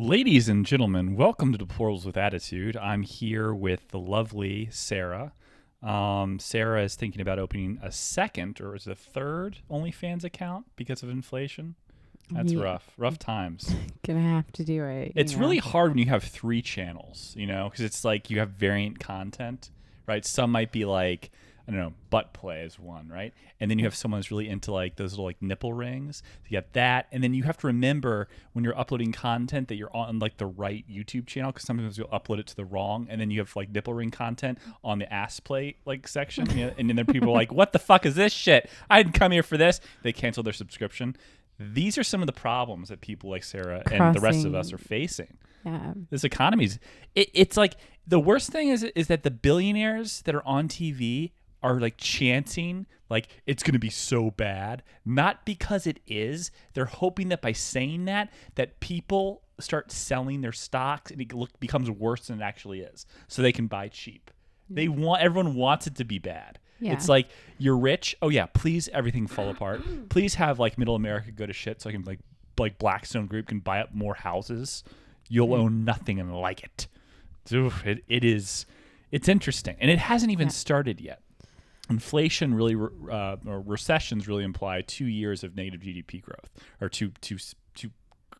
Ladies and gentlemen, welcome to Deplorables with Attitude. I'm here with the lovely Sarah. Sarah is thinking about opening a second, or is it a third OnlyFans account because of inflation? That's rough times. Gonna have to do it. It's really hard when you have 3 channels, because it's like you have variant content, right? Some might be like, I don't know, butt play is one, right? And then you have someone who's really into like those little like nipple rings. So you got that. And then you have to remember when you're uploading content that you're on like the right YouTube channel, because sometimes you'll upload it to the wrong. And then you have like nipple ring content on the ass play like section. And then there are people like, what the fuck is this shit? I didn't come here for this. They cancel their subscription. These are some of the problems that people like Sarah and the rest of us are facing. Yeah. This economy's it's like the worst thing is that the billionaires that are on TV are like chanting like it's going to be so bad, not because it is. They're hoping that by saying that people start selling their stocks and it becomes worse than it actually is, so they can buy cheap. Everyone wants it to be bad. Yeah. It's like, you're rich. Oh yeah, please everything fall apart. Please have like middle America go to shit so I can like Blackstone Group can buy up more houses. You'll own nothing and like it. It's interesting, and it hasn't even started yet. Inflation really, or recessions really imply 2 years of negative GDP growth, or two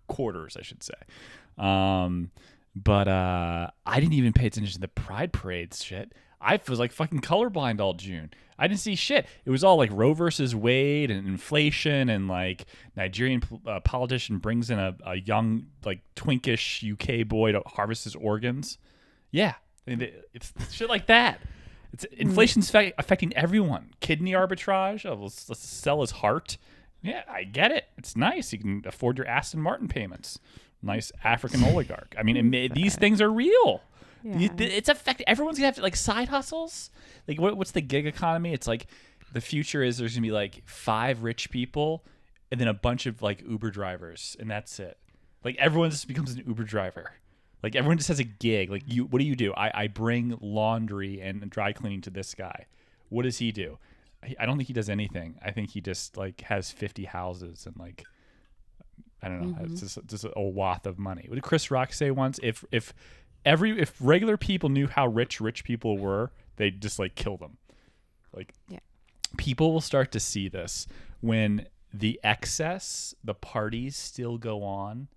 quarters, I should say. But I didn't even pay attention to the Pride Parades shit. I was like fucking colorblind all June. I didn't see shit. It was all like Roe versus Wade and inflation, and like Nigerian politician brings in a young like twinkish UK boy to harvest his organs. Yeah, it's shit like that. Inflation's affecting everyone. Kidney arbitrage. Oh, let's sell his heart. Yeah, I get it. It's nice. You can afford your Aston Martin payments. Nice African oligarch. I mean, these things are real. Yeah. It's affecting. Everyone's gonna have like side hustles. Like what's the gig economy? It's like the future is there's gonna be like 5 rich people and then a bunch of like Uber drivers, and that's it. Like everyone just becomes an Uber driver. Like everyone just has a gig. Like what do? I bring laundry and dry cleaning to this guy. What does he do? I don't think he does anything. I think he just like has 50 houses and like, I don't know. It's just a wath of money. What did Chris Rock say once? If regular people knew how rich people were, they'd just like kill them. Like, yeah. People will start to see this when the parties still go on.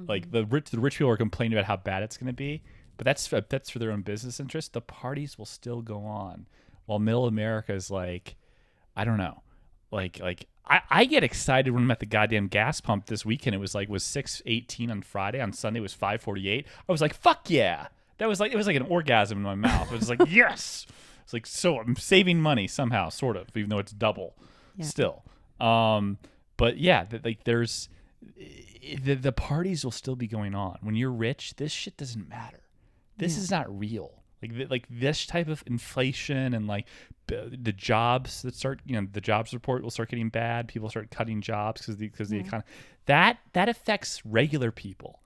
Like the rich people are complaining about how bad it's going to be, but that's for their own business interest. The parties will still go on, while middle America is like, I don't know, like I get excited when I'm at the goddamn gas pump this weekend. It was $6.18 on Friday. On Sunday it was $5.48. I was like, fuck yeah! It was like an orgasm in my mouth. It was like yes. It's like, so I'm saving money somehow, sort of, even though it's double, still. But yeah, there's. The parties will still be going on. When you're rich, this shit doesn't matter. This is not real. Like this type of inflation and like the jobs that start, the jobs report will start getting bad. People start cutting jobs because the economy. That affects regular people.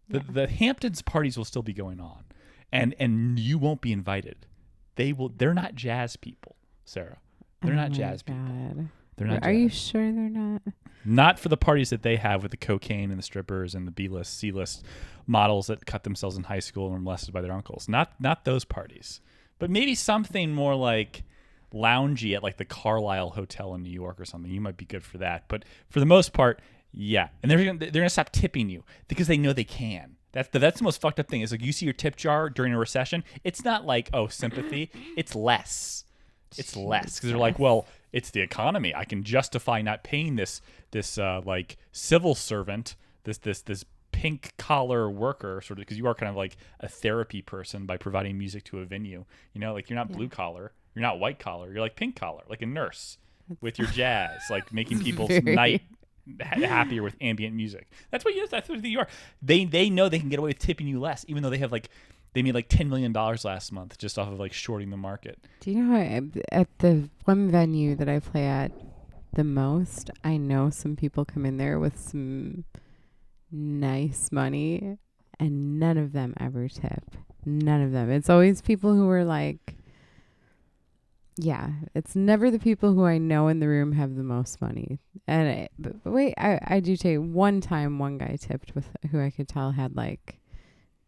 The Hamptons parties will still be going on, and you won't be invited. They're not jazz people, Sarah. They're not jazz people. They're not. Are you sure they're not? Not for the parties that they have with the cocaine and the strippers and the B-list, C-list models that cut themselves in high school and were molested by their uncles. Not those parties. But maybe something more like loungy at like the Carlisle Hotel in New York or something. You might be good for that. But for the most part, yeah. And they're gonna stop tipping you because they know they can. That's the most fucked up thing. Is like you see your tip jar during a recession. It's not like, oh, sympathy. It's less. It's less because they're like, well, it's the economy. I can justify not paying this like civil servant, this pink collar worker, sort of, because you are kind of like a therapy person by providing music to a venue. Like you're not blue collar, you're not white collar, you're like pink collar, like a nurse with your jazz, like making people's night happier with ambient music. That's what you are. They know they can get away with tipping you less, even though they made like $10 million last month just off of like shorting the market. Do you know at the one venue that I play at the most, I know some people come in there with some nice money and none of them ever tip. None of them. It's always people who are like, yeah, it's never the people who I know in the room have the most money. And but wait, I do take one time one guy tipped with who I could tell had like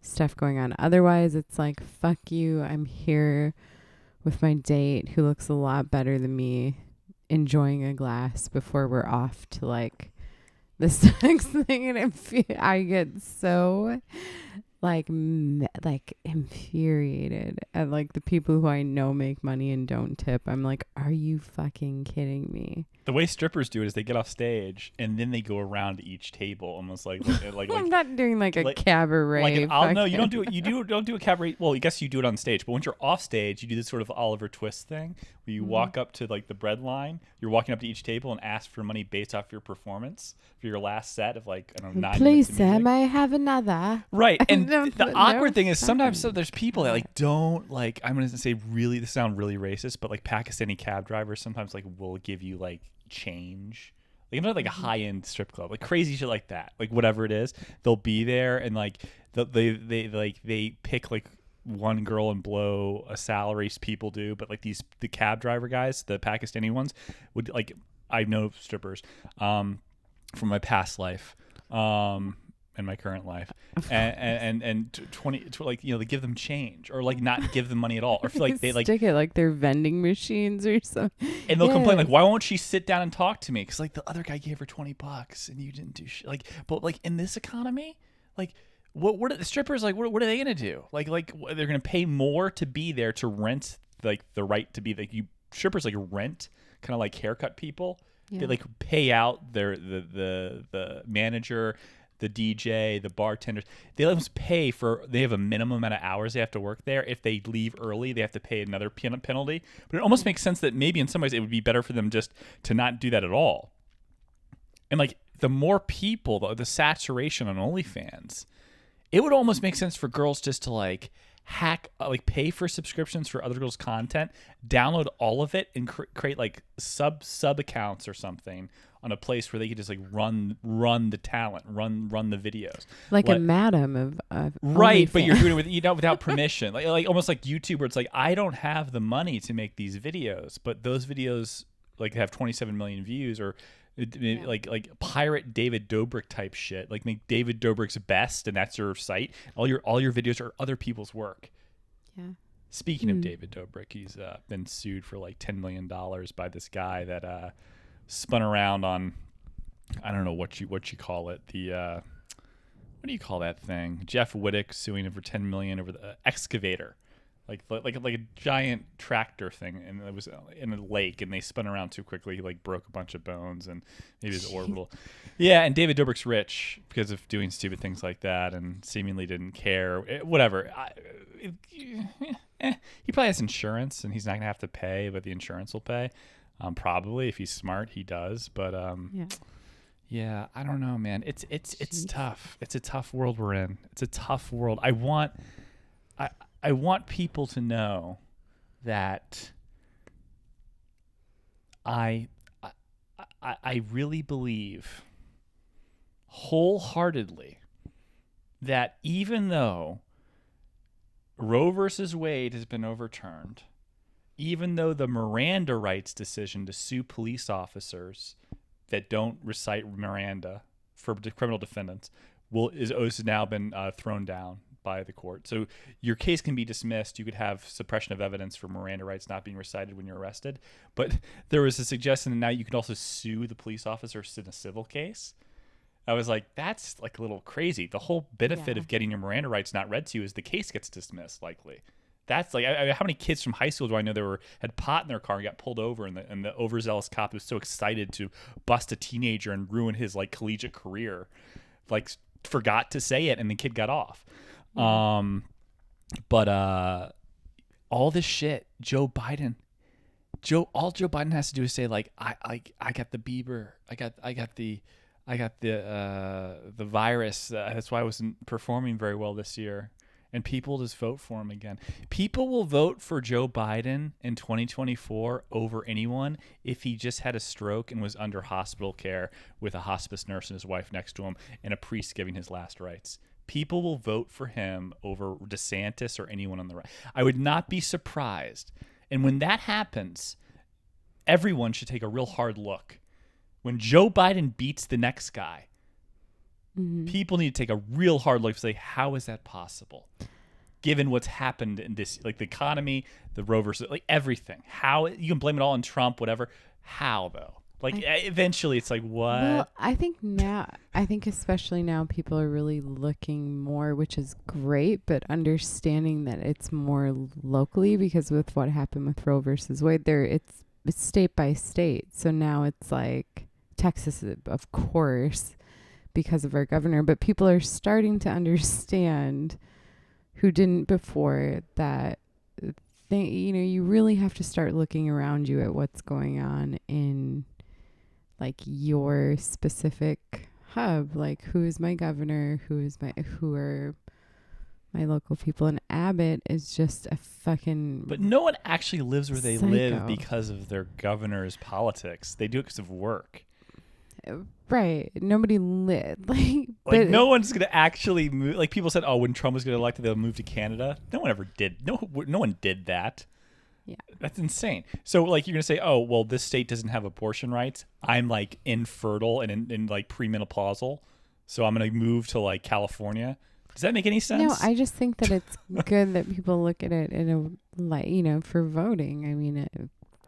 stuff going on. Otherwise, it's like, fuck you. I'm here with my date who looks a lot better than me, enjoying a glass before we're off to like this next thing. And I get so like infuriated at like the people who I know make money and don't tip. I'm like, are you fucking kidding me? The way strippers do it is they get off stage and then they go around to each table, almost like I'm not doing like a cabaret. No, you don't do it. Don't do a cabaret. Well, I guess you do it on stage, but once you're off stage, you do this sort of Oliver Twist thing where you walk up to like the bread line. You're walking up to each table and ask for money based off your performance for your last set of like, I don't know, 9 Please, minutes. sir, may I have another? Right, and the awkward thing is sometimes there's people that like don't like. I'm gonna say really, this sound really racist, but like Pakistani cab drivers sometimes like will give you like change. Like I'm not like a high end strip club, like crazy shit like that. Like whatever it is, they'll be there and like they pick like one girl and blow a salary people do, but like the cab driver guys, the Pakistani ones, would like, I know strippers from my past life. In my current life, and 20 like, you know, they give them change or like not give them money at all, or feel like they like stick it like they're vending machines or something, and they'll complain like, why won't she sit down and talk to me? Because like the other guy gave her $20 and you didn't do shit. Like, but like in this economy, like what are the strippers like? What are they gonna do? Like they're gonna pay more to be there, to rent like the right to be like, you strippers like rent kind of like haircut people. They like pay out the manager, the DJ, the bartenders. They almost pay for, they have a minimum amount of hours they have to work there. If they leave early, they have to pay another penalty. But it almost makes sense that maybe in some ways it would be better for them just to not do that at all. And like the more people, the saturation on OnlyFans, it would almost make sense for girls just to like pay for subscriptions for other girls' content, download all of it, and create like sub accounts or something on a place where they could just like run the talent, run the videos, like a madam of right. But you're doing it without permission, like almost like YouTube, where it's like, I don't have the money to make these videos, but those videos like have 27 million views, or like pirate David Dobrik type shit, like make David Dobrik's best and that's your site. All your videos are other people's work. Yeah. Speaking of David Dobrik, he's been sued for like $10 million by this guy that spun around on, I don't know what you call it, the what do you call that thing? Jeff Wittick suing him for $10 million over the excavator. Like a giant tractor thing, and it was in a lake, and they spun around too quickly. He like broke a bunch of bones, and maybe his orbital. Yeah, and David Dobrik's rich because of doing stupid things like that, and seemingly didn't care. Whatever. He probably has insurance, and he's not gonna have to pay, but the insurance will pay. Probably if he's smart, he does. But yeah, I don't know, man. It's tough. It's a tough world we're in. It's a tough world. I want people to know that I really believe wholeheartedly that even though Roe versus Wade has been overturned, even though the Miranda rights decision to sue police officers that don't recite Miranda for criminal defendants has now been thrown down by the court. So your case can be dismissed. You could have suppression of evidence for Miranda rights not being recited when you're arrested. But there was a suggestion that now you could also sue the police officers in a civil case. I was like, that's like a little crazy. The whole benefit of getting your Miranda rights not read to you is the case gets dismissed, likely. That's like, how many kids from high school do I know that had pot in their car and got pulled over, and the overzealous cop was so excited to bust a teenager and ruin his like collegiate career, like forgot to say it, and the kid got off. But all this shit, Joe Biden has to do is say like, I got the Bieber, I got the virus. That's why I wasn't performing very well this year. And people just vote for him again. People will vote for Joe Biden in 2024 over anyone if he just had a stroke and was under hospital care with a hospice nurse and his wife next to him and a priest giving his last rites. People will vote for him over DeSantis or anyone on the right. I would not be surprised. And when that happens, everyone should take a real hard look. When Joe Biden beats the next guy, Mm-hmm. people need to take a real hard look and say, how is that possible? Given what's happened in this, like the economy, the Roe versus, like everything. How you can blame it all on Trump, whatever. How though? Like eventually, it's like what? Well, I think especially now, people are really looking more, which is great, but understanding that it's more locally because with what happened with Roe versus Wade, it's state by state. So now it's like Texas, of course, because of our governor, but people are starting to understand who didn't before that. You really have to start looking around you at what's going on in like your specific hub, like who is my governor, who are my local people. And Abbott is just a fucking But no one actually lives where they psycho. live because of their governor's politics. They do it because of work. Right. Nobody lit Like no one's gonna actually move. Like people said, oh, when Trump was gonna get elected, they'll move to Canada. No one ever did. No one did that. Yeah. That's insane. So like you're gonna say, oh, well, this state doesn't have abortion rights. I'm like infertile and in like premenopausal, so I'm gonna move to like California. Does that make any sense? No, I just think that it's good that people look at it in a like, for voting. I mean,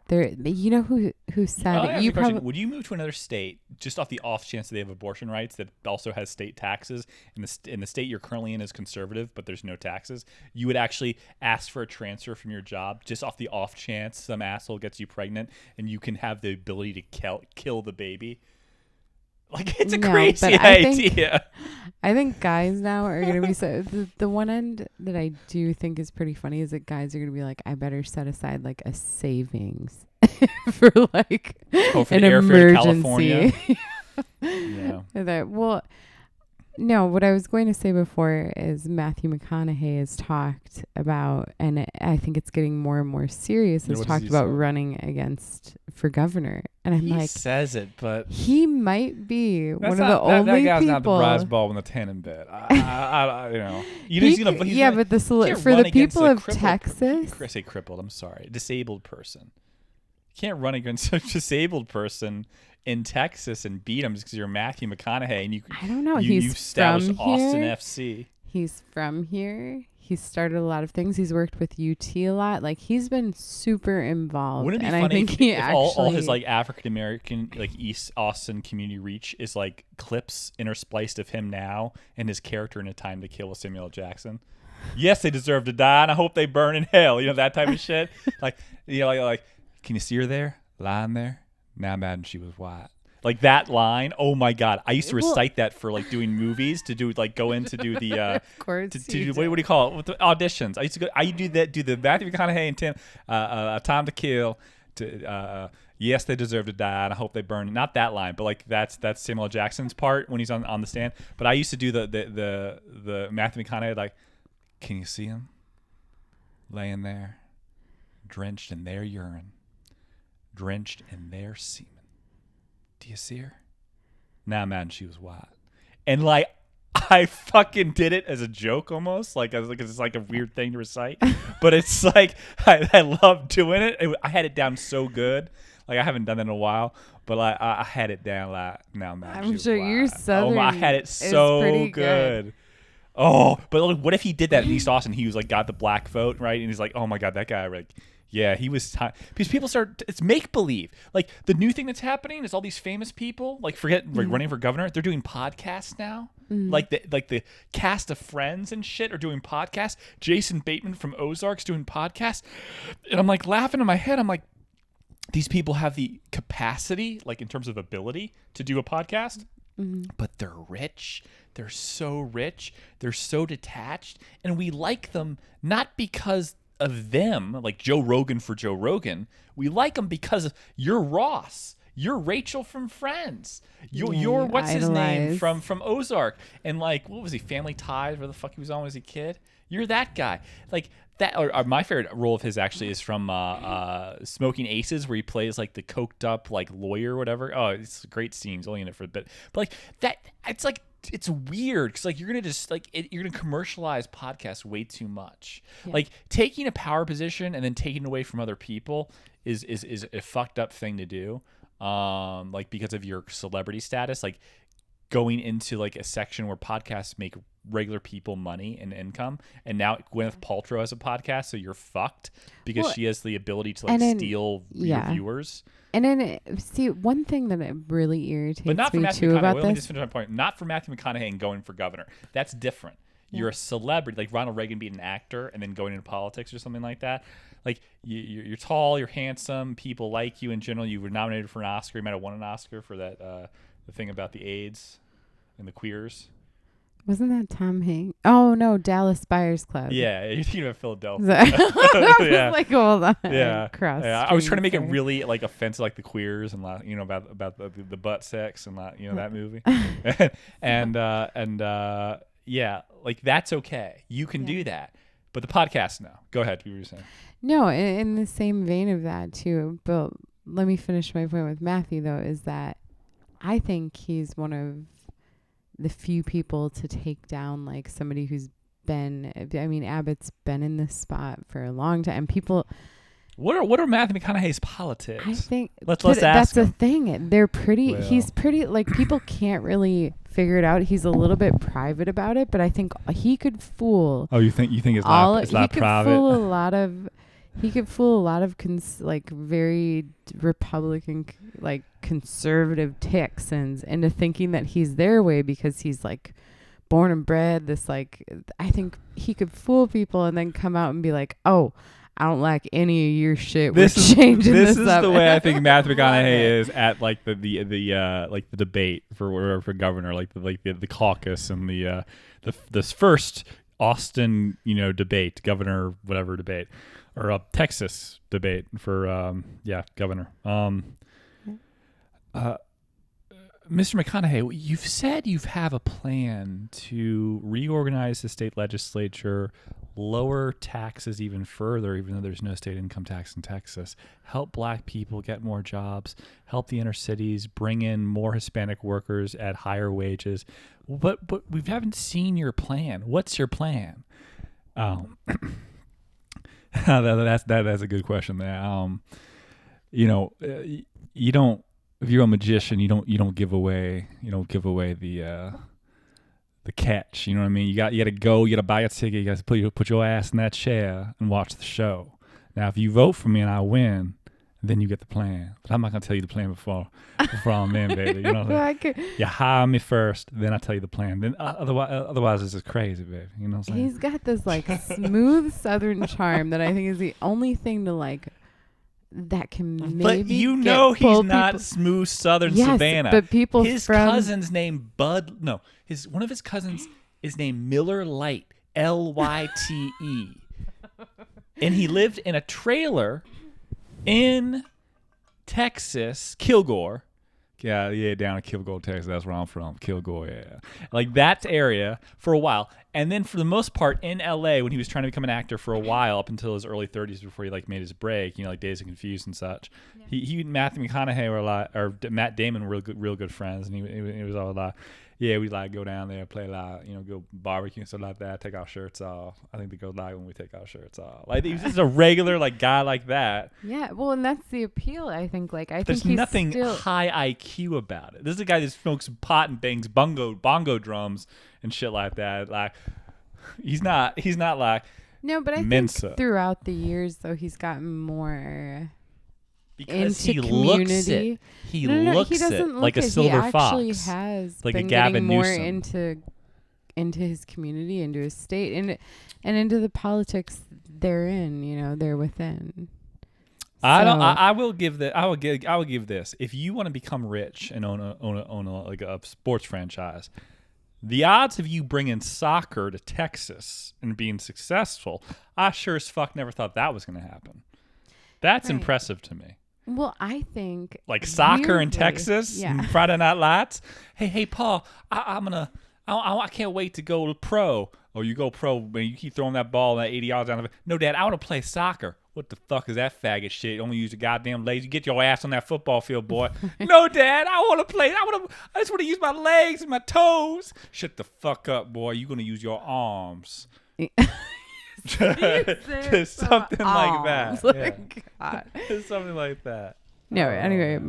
who said I'll it? ask You you a question. probably Would you move to another state just off the off chance that they have abortion rights that also has state taxes? In the state you're currently in is conservative, but there's no taxes. You would actually ask for a transfer from your job just off the off chance some asshole gets you pregnant and you can have the ability to kill the baby. Like it's a crazy idea. I think guys now are going to be so. The one end that I do think is pretty funny is that guys are going to be like, I better set aside like a savings for like for an the airfare to emergency. Yeah. No, what I was going to say before is Matthew McConaughey has talked about, and I think it's getting more and more serious, has talked about running for governor. And I'm he says it, but he might be one of the only that guy's people. not the prize ball when the tan in bed. But for the people of Texas, I say crippled. I'm sorry, disabled person. You can't run against a disabled person in Texas and beat him just because you're Matthew McConaughey and I don't know. You've He's established from Austin here. FC. He's from here. He's started a lot of things. He's worked with UT a lot. Like he's been super involved. Wouldn't it be and funny I think if all his like African American like East Austin community reach is like clips interspliced of him now and his character in A Time to Kill with Samuel L. Jackson? Yes, they deserve to die, and I hope they burn in hell. That type of shit. Like can you see her there, lying there? Now imagine she was white. Like that line. Oh my God! I used to recite that for like doing movies to do like go in to do the of course to do, what do you call it with the auditions. I used to go. I do the Matthew McConaughey and Tim A Time to Kill. Yes, they deserve to die, and I hope they burn. Not that line, but like that's Samuel L. Jackson's part when he's on the stand. But I used to do the Matthew McConaughey like, can you see him laying there, drenched in their urine, drenched in their semen? Do you see her? Now imagine she was white. And like I fucking did it as a joke almost. Like it's like a weird thing to recite. But it's like I love doing it. I had it down so good. Like I haven't done that in a while. But I had it down like now imagine. I'm sure you're Southern. I had it so good. Oh, but like, what if he did that in East Austin? He was like got the black vote, right? And he's like, oh my God, that guy like yeah, he was because people it's make believe. Like the new thing that's happening is all these famous people, like running for governor, they're doing podcasts now. Like the cast of Friends and shit are doing podcasts. Jason Bateman from Ozark's doing podcasts. And I'm like laughing in my head. I'm like, these people have the capacity, like in terms of ability, to do a podcast. But they're rich. They're so rich. They're so detached. And we like them not because of them, like Joe Rogan for Joe Rogan. We like them because you're Ross. You're Rachel from Friends. You're what's his name from Ozark. And like, what was he? Family Ties, where the fuck he was on as a kid? You're that guy. Like that. Or my favorite role of his actually is from Smoking Aces, where he plays like the coked up like lawyer or whatever. Oh, it's a great scene. He's only in it for a bit. But like that, it's like it's weird because like you're gonna just like you're gonna commercialize podcasts way too much. Yeah. Like taking a power position and then taking it away from other people is a fucked up thing to do. like because of your celebrity status, like going into like a section where podcasts make regular people money and income, and now Gwyneth Paltrow has a podcast, so you're fucked because she has the ability to like steal your viewers. And then, see, one thing that it really irritates me too about this. Let me just finish my point. Not for Matthew McConaughey and going for governor. That's different. Yeah. You're a celebrity, like Ronald Reagan being an actor and then going into politics or something like that. Like you're tall, you're handsome, people like you in general. You were nominated for an Oscar. You might have won an Oscar for that the thing about the AIDS and the queers. Wasn't that Tom Hanks? Oh no, Dallas Buyers Club. Yeah, you're thinking of Philadelphia. Yeah. Like, hold on. Yeah. I was trying to make it really like offensive, like the queers and about the butt sex and that movie. and yeah, like that's okay. You can do that, but the podcast, no. Go ahead. You were saying. No, in the same vein of that too. But let me finish my point with Matthew though. Is that I think he's one of the few people to take down like somebody who's been, I mean, Abbott's been in this spot for a long time. People, what are Matthew McConaughey's politics? I think let's ask that's him. The thing. They're pretty. Well, he's pretty. Like people can't really figure it out. He's a little bit private about it, but I think he could fool. Oh, you think it's not private? He could fool a lot of like very Republican, like conservative Texans into thinking that he's their way because he's like born and bred this, like, I think he could fool people and then come out and be like, oh, I don't like any of your shit. We're changing this up. This is the way I think Matthew McConaughey is at like the debate for governor, like the caucus and this first Austin debate, governor whatever debate, or a Texas debate for governor. Mr. McConaughey, you've said you have a plan to reorganize the state legislature, lower taxes even further, even though there's no state income tax in Texas, help black people get more jobs, help the inner cities, bring in more Hispanic workers at higher wages. But we haven't seen your plan. What's your plan? That's a good question there. You don't. If you're a magician, you don't give away the catch. You know what I mean? You got to go. You got to buy a ticket. You got to put your ass in that chair and watch the show. Now, if you vote for me and I win, then you get the plan. But I'm not gonna tell you the plan before I'm in, baby. You know what I mean? You hire me first, then I tell you the plan. Then otherwise this is crazy, baby. You know what I'm saying? He's got this like smooth Southern charm that I think is the only thing to like. That can maybe. But he's not smooth Southern Savannah. But people his cousin's named Bud. No, one of his cousins is named Miller Lite, Lyte, and he lived in a trailer in Texas, Kilgore. Yeah, down in Kilgore, Texas. That's where I'm from. Kilgore, yeah. Like that area for a while. And then for the most part in LA, when he was trying to become an actor for a while, up until his early 30s before he like made his break, like Days of Confused and such. Yeah. He and Matthew McConaughey were or Matt Damon were real good friends, and he was all like, yeah, we like go down there, play a lot, go barbecue and stuff like that, take our shirts off. I think they go like when we take our shirts off. Like he was just a regular like guy like that. Yeah, well, and that's the appeal. I think there's nothing high IQ about it. This is a guy that smokes pot and bangs bongo drums and shit like that. Like he's not like no, but I Mensa. think throughout the years though he's gotten more. Because into he community. Looks it. He looks it like a silver fox. He actually has like been a Gavin getting more Newsom. into his community, into his state, and into the politics they're in. They're within. I will give this. If you want to become rich and own a sports franchise, the odds of you bringing soccer to Texas and being successful, I sure as fuck never thought that was going to happen. That's impressive to me. Well, I think like soccer in Texas, and Friday Night Lights. Hey, Paul, I can't wait to go to pro. Oh, you go pro, man. You keep throwing that ball that 80 yards down the. No, Dad, I want to play soccer. What the fuck is that faggot shit? Only use a goddamn legs. You get your ass on that football field, boy. No, Dad, I want to play. I just want to use my legs and my toes. Shut the fuck up, boy. You're gonna use your arms. Just something like that. God. Something like that. No, anyway,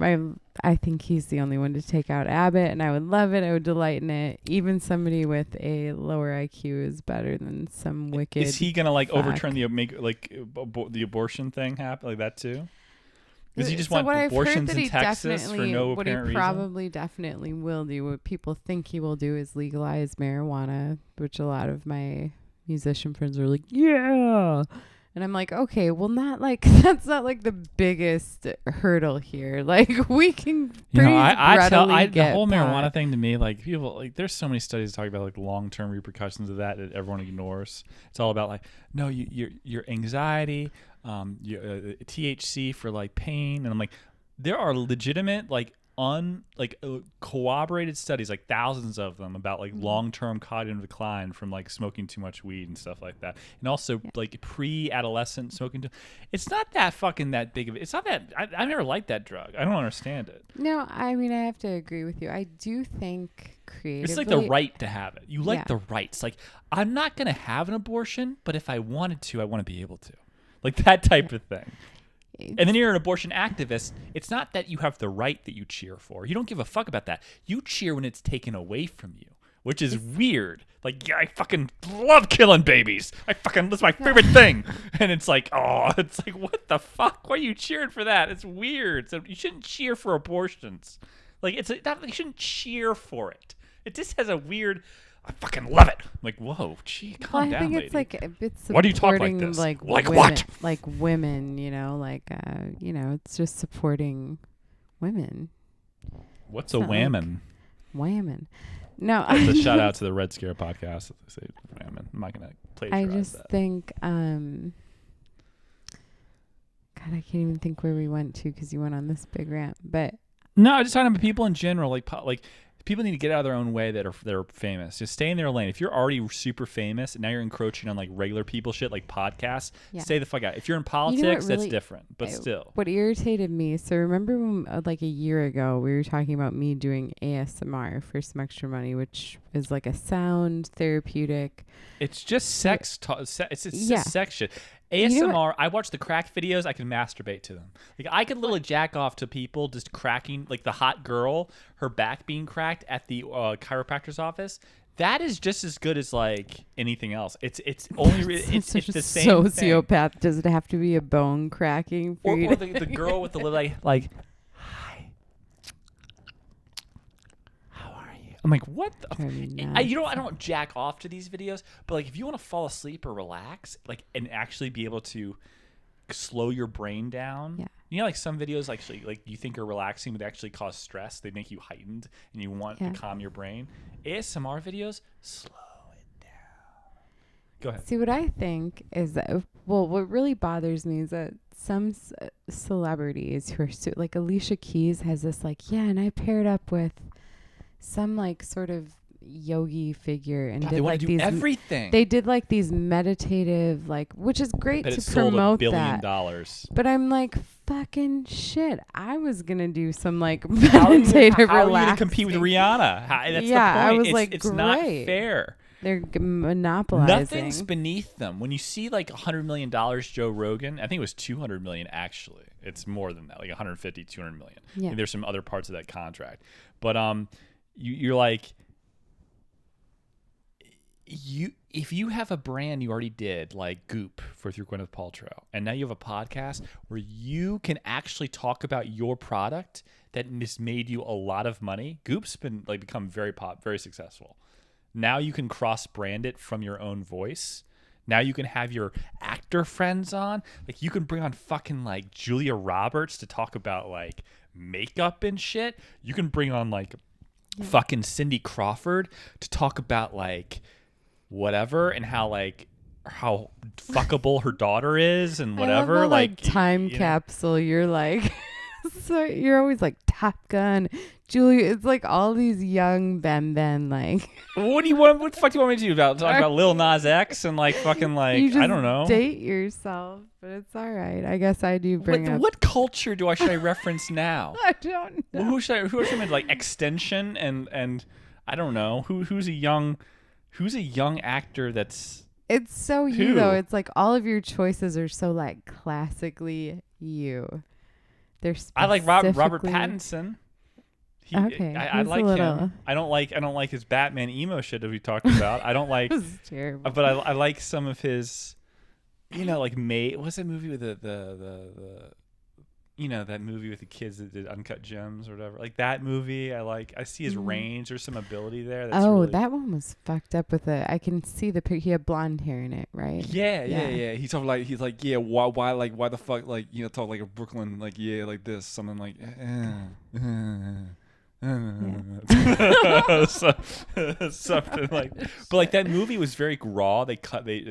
I think he's the only one to take out Abbott, and I would love it. I would delight in it. Even somebody with a lower IQ is better than some wicked. Is he gonna like fuck. overturn the abortion thing happen like that too? Does he just So want what I've heard abortions that in he Texas for no what he apparent reason? probably definitely will do, what people think he will do, is legalize marijuana, which a lot of my musician friends are like, yeah. And I'm like, okay, well, that's not like the biggest hurdle here. Like, we can pretty readily get the whole pot. marijuana thing to me, like people, like there's so many studies talking about like long-term repercussions of that everyone ignores. It's all about like, no, your anxiety, your THC for like pain, and I'm like, there are legitimate like corroborated studies, like thousands of them, about like long-term cognitive decline from like smoking too much weed and stuff like that, and also like pre-adolescent smoking it's not that fucking that big of it's not that I never liked that drug. I don't understand it. No, I mean, I have to agree with you. I do think creatively, it's like the right to have it. You like the rights. Like, I'm not gonna have an abortion, but if I wanted to, I want to be able to, like that type of thing. And then you're an abortion activist. It's not that you have the right that you cheer for. You don't give a fuck about that. You cheer when it's taken away from you, which is weird. Like, yeah, I fucking love killing babies. That's my favorite thing. And it's like, what the fuck? Why are you cheering for that? It's weird. So you shouldn't cheer for abortions. Like, you shouldn't cheer for it. It just has a weird, I fucking love it. I'm like, whoa, gee, calm down, lady. I think it's like it's why do you talk like this? Like women, what? Like women, it's just supporting women. What's a whammon? Whammon. No, That's a shout out to the Red Scare podcast. They say whammon. I'm not gonna plagiarize I just think, God, I can't even think where we went to because you went on this big rant. But no, I'm just talking about people in general, like people need to get out of their own way that are famous. Just stay in their lane. If you're already super famous and now you're encroaching on like regular people shit like podcasts, stay the fuck out. If you're in politics, that's different. But still. What irritated me, so remember when like a year ago we were talking about me doing ASMR for some extra money, which is like a sound therapeutic. It's just sex it's just sex shit. ASMR, I watch the crack videos, I can masturbate to them. Like, I could literally jack off to people just cracking, like the hot girl, her back being cracked at the chiropractor's office. That is just as good as like anything else. It's only it's the same sociopath thing. Does it have to be a bone cracking for you? Or the girl with the little like I'm like, what the? I don't jack off to these videos, but like, if you want to fall asleep or relax, like, and actually be able to slow your brain down. You know, like some videos actually, like you think are relaxing, but they actually cause stress. They make you heightened, and you want to calm your brain. ASMR videos, slow it down. Go ahead. See, what I think is that, well, what really bothers me is that some celebrities who are like Alicia Keys has this like, and I paired up with some like sort of yogi figure and did like these everything. They did like these meditative, like, which is great to promote that. $1 billion. But I'm like, fucking shit. I was gonna do some like meditative relaxing. How are you gonna compete with Rihanna? That's the point. I was it's not fair. They're monopolizing. Nothing's beneath them. When you see like $100 million Joe Rogan, I think it was $200 million actually. It's more than that, like 150, 200 million. Yeah. And there's some other parts of that contract. But you're like, if you have a brand you already did, like Goop through Gwyneth Paltrow, and now you have a podcast where you can actually talk about your product that has made you a lot of money. Goop's been like become very successful. Now you can cross-brand it from your own voice. Now you can have your actor friends on. Like, you can bring on fucking like Julia Roberts to talk about like makeup and shit. You can bring on like fucking Cindy Crawford to talk about like whatever and how fuckable her daughter is and whatever. I love like time capsule. You're like, so you're always like Top Gun, Julia. It's like all these young Ben like. What do you want? What the fuck do you want me to do talk about Lil Nas X and like fucking like you just I don't know. Date yourself, but it's all right. I guess I do bring up. What culture should I reference now? I don't know. Who should I like Extension and I don't know who's a young actor that's. It's so you though. It's like all of your choices are so like classically you. They're I like Robert specifically- Pattinson. Okay, I he's a like little- him. I don't like his Batman emo shit that we talked about. I don't like, It was terrible. but I like some of his, like what's that movie with the that movie with the kids that did Uncut Gems or whatever. Like that movie, I see his range. There's some ability there. That's really, that one was fucked up with it. I can see he had blonde hair in it, right? Yeah. He's like, yeah, why the fuck, talk like a Brooklyn, like, yeah, like this, something like, something like, but like that movie was very raw. They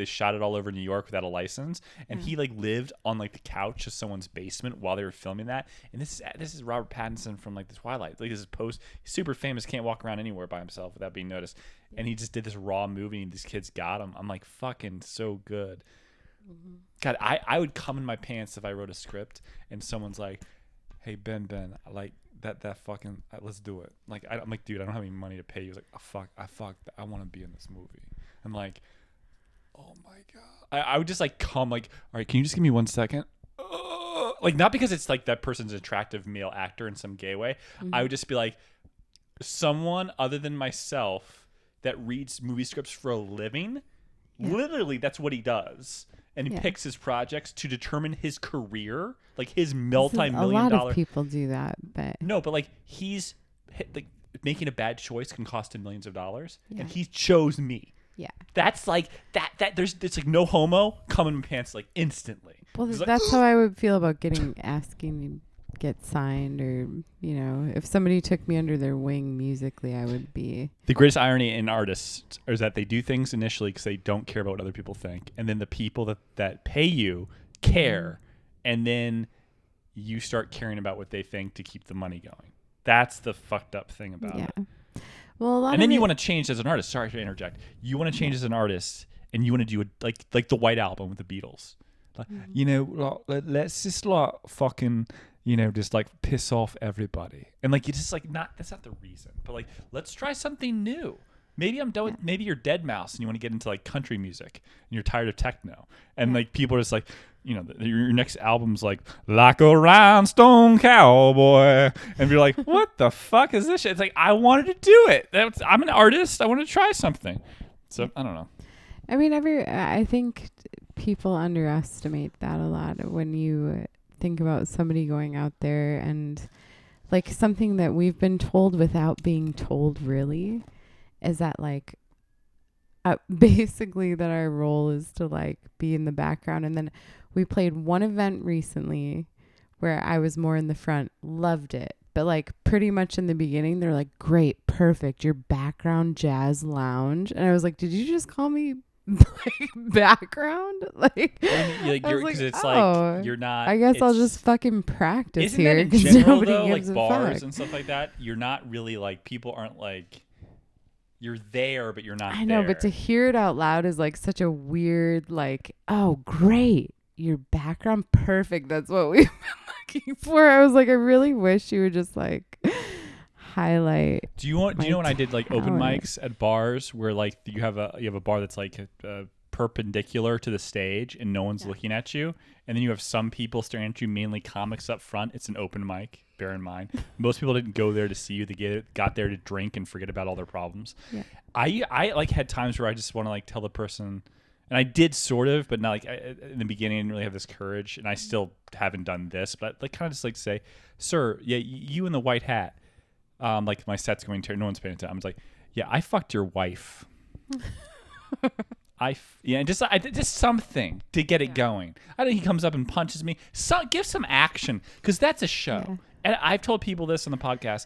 shot it all over New York without a license, and he like lived on like the couch of someone's basement while they were filming that. And this is Robert Pattinson from like the Twilight. Like this is he's super famous, can't walk around anywhere by himself without being noticed. And he just did this raw movie, and these kids got him. I'm like, fucking so good. God, I would come in my pants if I wrote a script and someone's like, hey Ben, I like that fucking let's do it. Like I'm like, dude, I don't have any money to pay you. He's like, I want to be in this movie. I'm like, oh my god. I would just like come like, all right, can you just give me 1 second? Like not because it's like that person's an attractive male actor in some gay way. I would just be like, someone other than myself that reads movie scripts for a living. Literally, that's what he does. And he picks his projects to determine his career, like his multi-million-dollar. A lot of people do that, but no, but like he's like making a bad choice can cost him millions of dollars, and he chose me. Yeah, that's like that. There's like no homo, come in my pants like instantly. Well, that's like, how I would feel about asking to get signed, or if somebody took me under their wing musically, I would be. The greatest irony in artists is that they do things initially because they don't care about what other people think, and then the people that pay you care, and then you start caring about what they think to keep the money going. That's the fucked up thing about it. Well, a lot and then you want to change as an artist. Sorry to interject. You want to change as an artist, and you want to do it like the White Album with the Beatles. Like, let's just like fucking. Just like piss off everybody. And like, you just like that's not the reason, but like, let's try something new. Maybe I'm done with, maybe you're dead mouse and you want to get into like country music and you're tired of techno. And like, people are just like, your next album's like a rhinestone cowboy. And you're like, what the fuck is this shit? It's like, I wanted to do it. I'm an artist. I want to try something. So I don't know. I mean, I think people underestimate that a lot when you think about somebody going out there and like something that we've been told without being told really is that like basically that our role is to like be in the background. And then we played one event recently where I was more in the front, loved it, but like pretty much in the beginning they're like, great, perfect, your background jazz lounge. And I was like, did you just call me like background? Like because it's like you're not. I guess I'll just fucking practice isn't here. That in because general, nobody though, gives like a bars fuck. and stuff like that, you're not really like, people aren't like, you're there but you're not. I know, but to hear it out loud is like such a weird like, oh great, your background perfect. That's what we've been looking for. I was like, I really wish you would just like highlight. Do you know when I did like open mics at bars where like you have a bar that's like perpendicular to the stage and no one's looking at you, and then you have some people staring at you, mainly comics up front. It's an open mic, bear in mind. Most people didn't go there to see you. They got there to drink and forget about all their problems. Yeah. I like had times where I just want to like tell the person, and I did sort of, but not like in the beginning I didn't really have this courage, and I still haven't done this, but like kind of just like say, sir, yeah, you in the white hat. Like my set's going to, no one's paying attention. I'm just like, yeah, I fucked your wife. Just something to get it going. I think he comes up and punches me. Give some action, because that's a show. Yeah. And I've told people this on the podcast.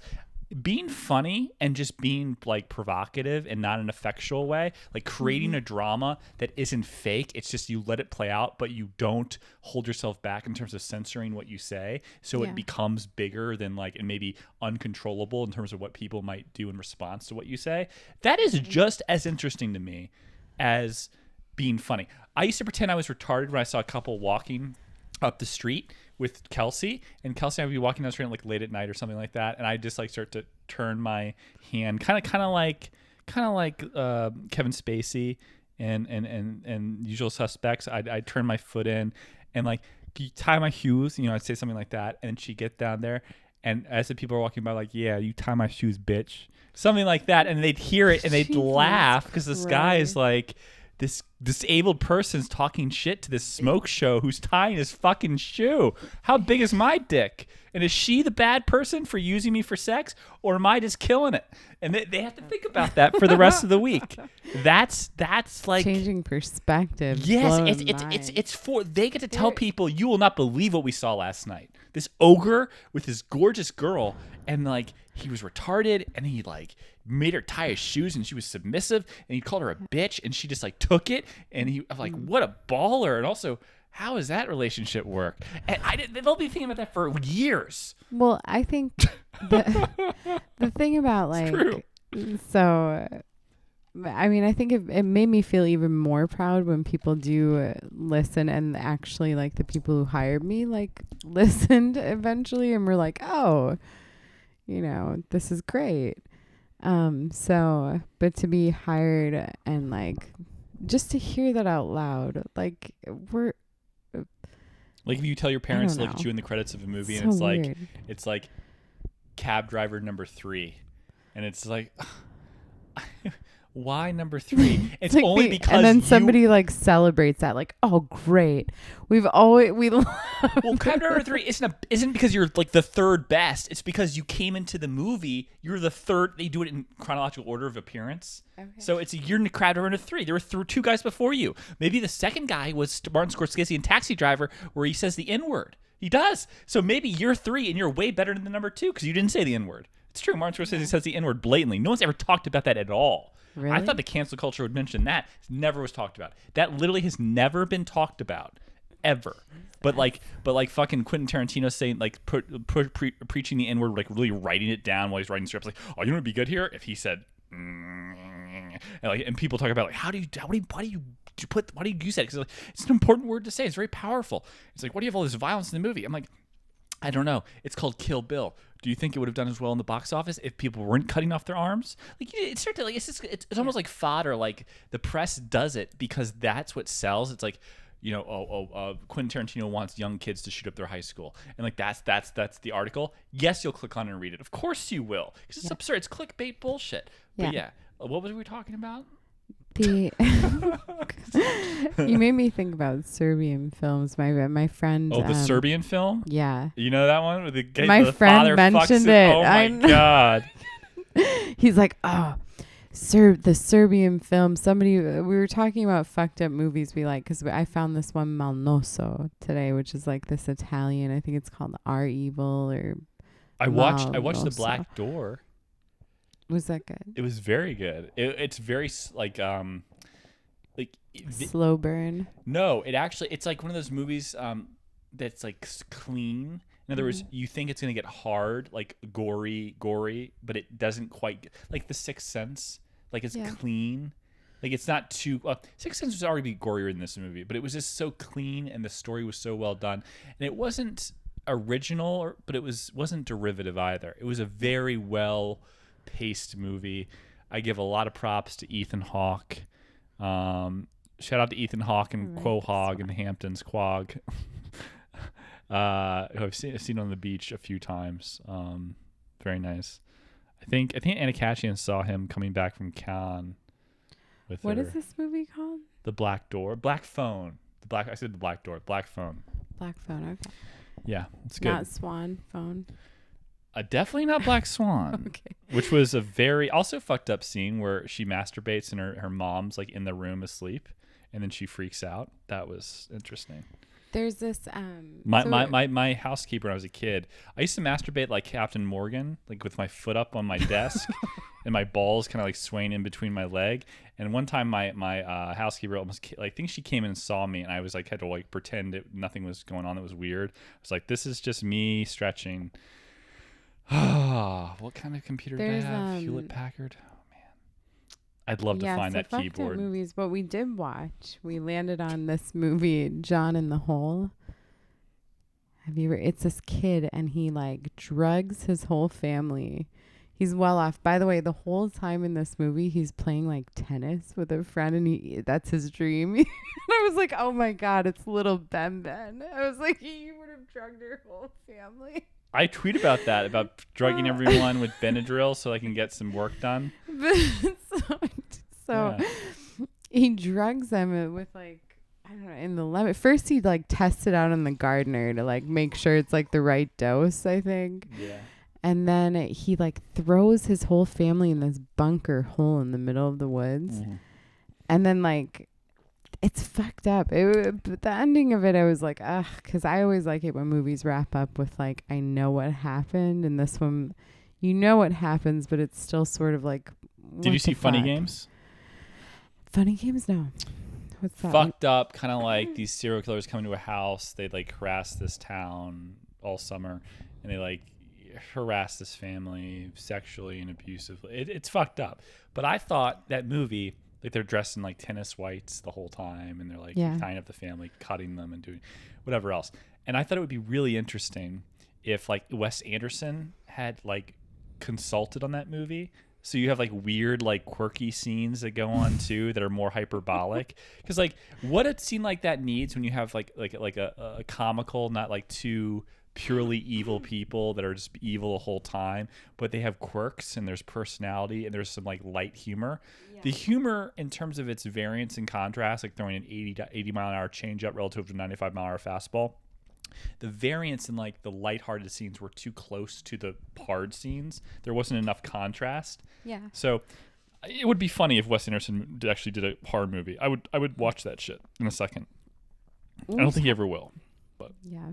Being funny and just being like provocative and not in an effectual way, like creating a drama that isn't fake. It's just you let it play out, but you don't hold yourself back in terms of censoring what you say. So it becomes bigger than like, and maybe uncontrollable in terms of what people might do in response to what you say. That is just as interesting to me as being funny. I used to pretend I was retarded when I saw a couple walking up the street with Kelsey, and Kelsey and I would be walking down the street like late at night or something like that, and I just like start to turn my hand kind of like Kevin Spacey and Usual Suspects. I'd turn my foot in and like you tie my shoes? I'd say something like that, and she'd get down there, and as the people are walking by, like, yeah, you tie my shoes, bitch, something like that, and they'd hear it and they'd laugh because this guy is like, this disabled person's talking shit to this smoke show who's tying his fucking shoe. How big is my dick? And is she the bad person for using me for sex, or am I just killing it? And they have to think about that for the rest of the week. That's like changing perspective. Yes, it's for they get to tell people, you will not believe what we saw last night. This ogre with this gorgeous girl, and like he was retarded, and he like made her tie his shoes, and she was submissive, and he called her a bitch, and she just like took it, and I'm like, what a baller. And also, how does that relationship work? And they'll be thinking about that for years. Well, I think the thing about like, so, I mean, I think it made me feel even more proud when people do listen, and actually like the people who hired me like listened eventually and were like, oh, this is great. So, but to be hired and like just to hear that out loud, like like if you tell your parents to look at you in the credits of a movie, so and it's like cab driver number 3, and it's like, why number 3? It's like only because and then somebody like celebrates that, like, oh great, we well, cab driver 3 isn't because you're like the third best. It's because you came into the movie, you're the third. They do it in chronological order of appearance. Okay. So you're in cab driver 3. There were 2 guys before you. Maybe the second guy was Martin Scorsese in Taxi Driver, where he says the N-word. He does. So maybe you're 3 and you're way better than the number 2 because you didn't say the N-word. It's true. Martin Scorsese says the N-word blatantly. No one's ever talked about that at all. Really? I thought the cancel culture would mention that. It never was talked about. That literally has never been talked about, ever. But like fucking Quentin Tarantino saying like preaching the N-word, like really writing it down while he's writing scripts. Like, oh, you know what'd be good here if he said, and people talk about like, why do you use that? Because it's an important word to say. It's very powerful. It's like, why do you have all this violence in the movie? I'm like, I don't know. It's called Kill Bill. Do you think it would have done as well in the box office if people weren't cutting off their arms? Like it's started like it's almost like fodder. Like the press does it because that's what sells. It's like, Quentin Tarantino wants young kids to shoot up their high school, and like that's the article. Yes, you'll click on it and read it. Of course you will, because it's absurd. It's clickbait bullshit. But what was we talking about? You made me think about Serbian films. My friend. Oh, the Serbian film? Yeah. You know that one? With my friend mentioned it. Oh my God. He's like, oh, the Serbian film. We were talking about fucked up movies we like, because I found this one Malnoso today, which is like this Italian. I think it's called Our Evil or. I watched The Black Door. Was that good? It was very good. It's very slow burn. No, it's like one of those movies that's like clean. In other words, you think it's gonna get hard, like gory, but it doesn't quite like The Sixth Sense. Like it's clean. Like it's not too. Sixth Sense was already gorier in this movie, but it was just so clean, and the story was so well done, and it wasn't original, but it wasn't derivative either. It was a very well paced movie. I give a lot of props to Ethan Hawke. Shout out to Ethan Hawke and Quahog in the Hamptons. Quag, who I've seen on the beach a few times. Very nice. I think Anna Kashian saw him coming back from Cannes with What her. is this movie called? The Black Door. Black Phone. I said The Black Door. Black Phone. Black Phone. Okay. Yeah, it's good. Not Swan Phone. Definitely not Black Swan. Okay. Which was a very also fucked up scene where she masturbates and her mom's like in the room asleep, and then she freaks out. That was interesting. There's this my housekeeper when I was a kid. I used to masturbate like Captain Morgan, like with my foot up on my desk and my balls kind of like swaying in between my leg. And one time my housekeeper almost I think she came in and saw me, and I was like had to like pretend nothing was going on. That was weird. I was like, this is just me stretching. What kind of computer did I have? Hewlett Packard. Oh man, I'd love to find that keyboard. Movies, but we did watch. We landed on this movie, John in the Hole. Have you ever? It's this kid, and he like drugs his whole family. He's well off. By the way, the whole time in this movie, he's playing like tennis with a friend, and that's his dream. And I was like, oh my God, it's little Benben. I was like, you would have drugged your whole family. I tweet about that, about drugging everyone with Benadryl so I can get some work done. So he drugs them with like, I don't know, in the lemon. First, he like tests it out on the gardener to like make sure it's like the right dose, I think. Yeah. And then he like throws his whole family in this bunker hole in the middle of the woods. Mm-hmm. And then like, it's fucked up. But the ending of it, I was like, ugh, because I always like it when movies wrap up with like, I know what happened. And this one, you know what happens, but it's still sort of like, did you see Funny Games? Funny Games? No. What's that? Fucked up, kind of like these serial killers come to a house. They like harass this town all summer, and they like harass this family sexually and abusively. It's fucked up. But I thought that movie, like they're dressed in like tennis whites the whole time, and they're like tying up the family, cutting them, and doing whatever else. And I thought it would be really interesting if like Wes Anderson had like consulted on that movie. So you have like weird, like quirky scenes that go on too that are more hyperbolic. Because like what a scene like that needs when you have like a comical, not like two purely evil people that are just evil the whole time, but they have quirks and there's personality and there's some like light humor. Yeah. The humor in terms of its variance and contrast, like throwing an 80 mile an hour changeup relative to a 95 mile an hour fastball. The variance in like the lighthearted scenes were too close to the hard scenes. There wasn't enough contrast. Yeah. So it would be funny if Wes Anderson actually did a horror movie. I would watch that shit in a second. I don't think he ever will. But yeah,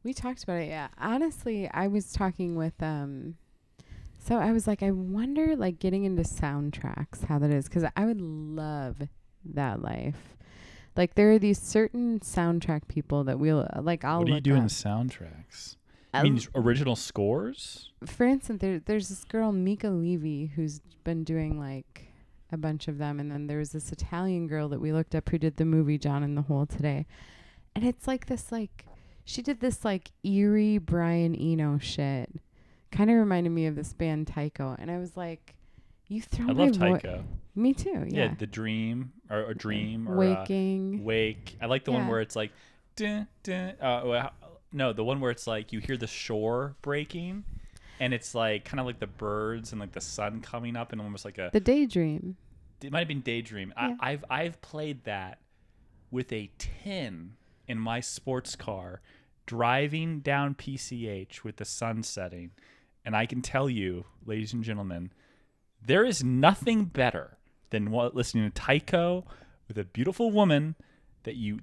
we talked about it. Yeah, honestly, I was talking with so I was like, I wonder, like, getting into soundtracks, how that is, because I would love that life. Like, there are these certain soundtrack people that we'll like. I'll. What do you do in the soundtracks? I mean, original scores. For instance, there's this girl Mika Levy who's been doing like a bunch of them, and then there was this Italian girl that we looked up who did the movie John in the Hole Today, and it's like this like she did this like eerie Brian Eno shit, kind of reminded me of this band Tycho, and I was like, you throw I my love Tycho. Me too. Yeah. The Dream or Dream or Waking. Wake. I like the one where it's like, dun, dun, no, the one where it's like you hear the shore breaking, and it's like kind of like the birds and like the sun coming up and almost like the Daydream. It might have been Daydream. Yeah. I've played that with a tin in my sports car, driving down PCH with the sun setting, and I can tell you, ladies and gentlemen, there is nothing better than listening to Tycho with a beautiful woman that you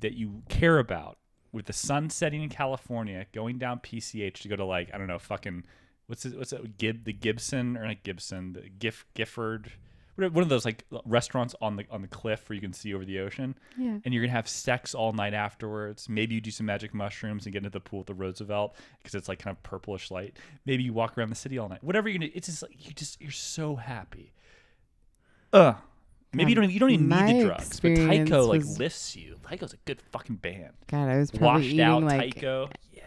care about, with the sun setting in California, going down PCH to go to like, I don't know, fucking what's it the Gibson, or not Gibson, the Gifford, one of those like restaurants on the cliff where you can see over the ocean. Yeah. And you're gonna have sex all night afterwards. Maybe you do some magic mushrooms and get into the pool at the Roosevelt because it's like kind of purplish light. Maybe you walk around the city all night. Whatever you're gonna, it's just like you're so happy. Maybe you don't even need the drugs, but Tycho like lifts you. Tycho's a good fucking band. God, I was probably washed eating out like Tycho. Yeah.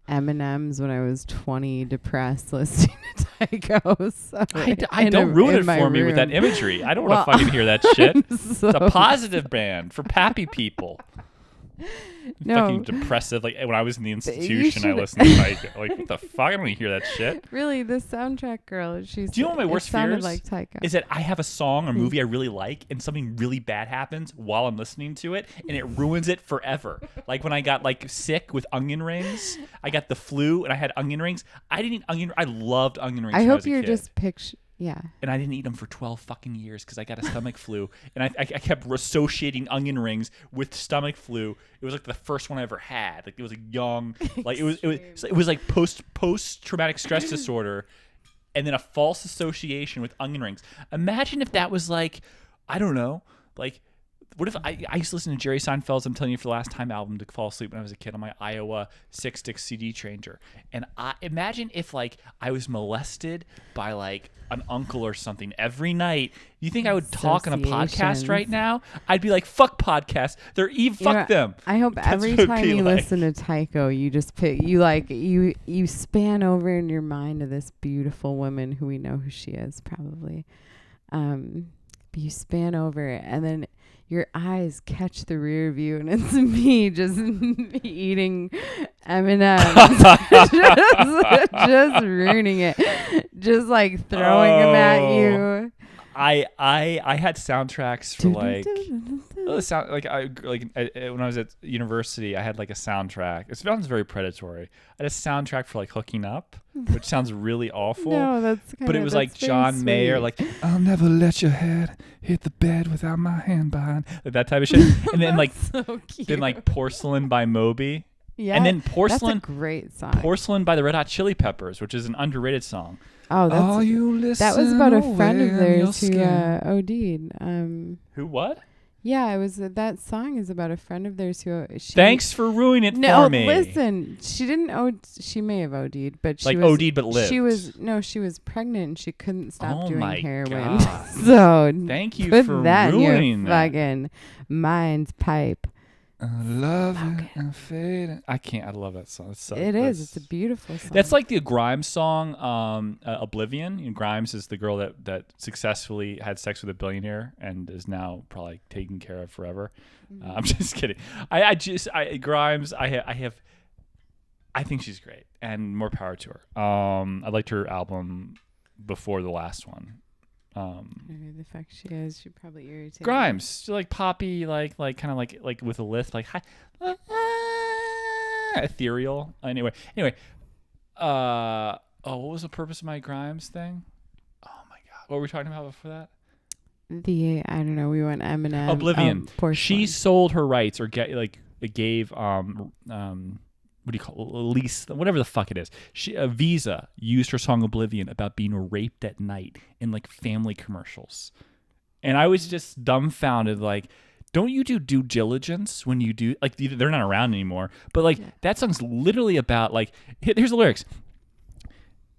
M&M's when I was 20, depressed, listening to Tycho. So I don't ruin it for me with that imagery. I don't want to fucking hear that shit. It's a positive band for pappy people. No. Fucking depressive. Like when I was in the institution, I listened to Tycho. Like, what the fuck? I don't want to hear that shit. Really, the soundtrack girl. Do you know what my worst fears like Tycho. Is that I have a song or movie I really like, and something really bad happens while I'm listening to it, and it ruins it forever. Like when I got like sick with onion rings, I got the flu, and I had onion rings. I didn't eat onion. I loved onion rings. I when hope was a you're kid. just picture. Yeah. And I didn't eat them for 12 fucking years because I got a stomach flu. And I kept associating onion rings with stomach flu. It was like the first one I ever had. Like it was a young, like it was like post traumatic stress disorder, and then a false association with onion rings. Imagine if that was like, I don't know, like What if I used to listen to Jerry Seinfeld's I'm Telling You for the Last Time album to fall asleep when I was a kid on my Iowa 6-stick CD changer. And I imagine if like I was molested by like an uncle or something every night. You think I would talk on a podcast right now? I'd be like, fuck podcasts. They're fuck them. I hope every time you listen to Tycho, you just pick you span over in your mind to this beautiful woman who we know who she is probably. But you span over it and then your eyes catch the rear view and it's me just eating M&M's. just ruining it. Just like throwing them at you. I had soundtracks for when I was at university, I had like a soundtrack. It sounds very predatory. I had a soundtrack for like hooking up, which sounds really awful. No, but it was like John Mayer, like I'll never let your head hit the bed without my hand behind, like that type of shit. And then like so then like Porcelain by Moby. Yeah, and then Porcelain, that's a great song. Porcelain by the Red Hot Chili Peppers, which is an underrated song. Oh, that was about a friend of theirs who OD'd. Who what? Yeah, it was that song is about a friend of theirs who. Thanks for ruining it for me. No, listen, she didn't. She may have OD'd, but she like was, OD'd but lived. She was pregnant and she couldn't stop doing heroin. God. So thank you put for that ruining in your that. fucking mind's pipe. Love and fading. I can't. I love that song. It's a beautiful song. That's like the Grimes song, Oblivion. You know, Grimes is the girl that successfully had sex with a billionaire and is now probably taken care of forever. I'm just kidding. Grimes. I think she's great and more power to her. I liked her album before the last one. Who the fuck she is? She probably irritated. Grimes, she like poppy, like kind of like with a lisp, like hi, ethereal. Anyway. What was the purpose of my Grimes thing? Oh my god, what were we talking about before that? I don't know. We went Eminem. Oblivion. She sold her rights or gave what do you call it? Lease, whatever the fuck it is. Visa used her song Oblivion about being raped at night in like family commercials. And I was just dumbfounded, like, don't you do due diligence when you do, like, they're not around anymore, but like that song's literally about like, here's the lyrics.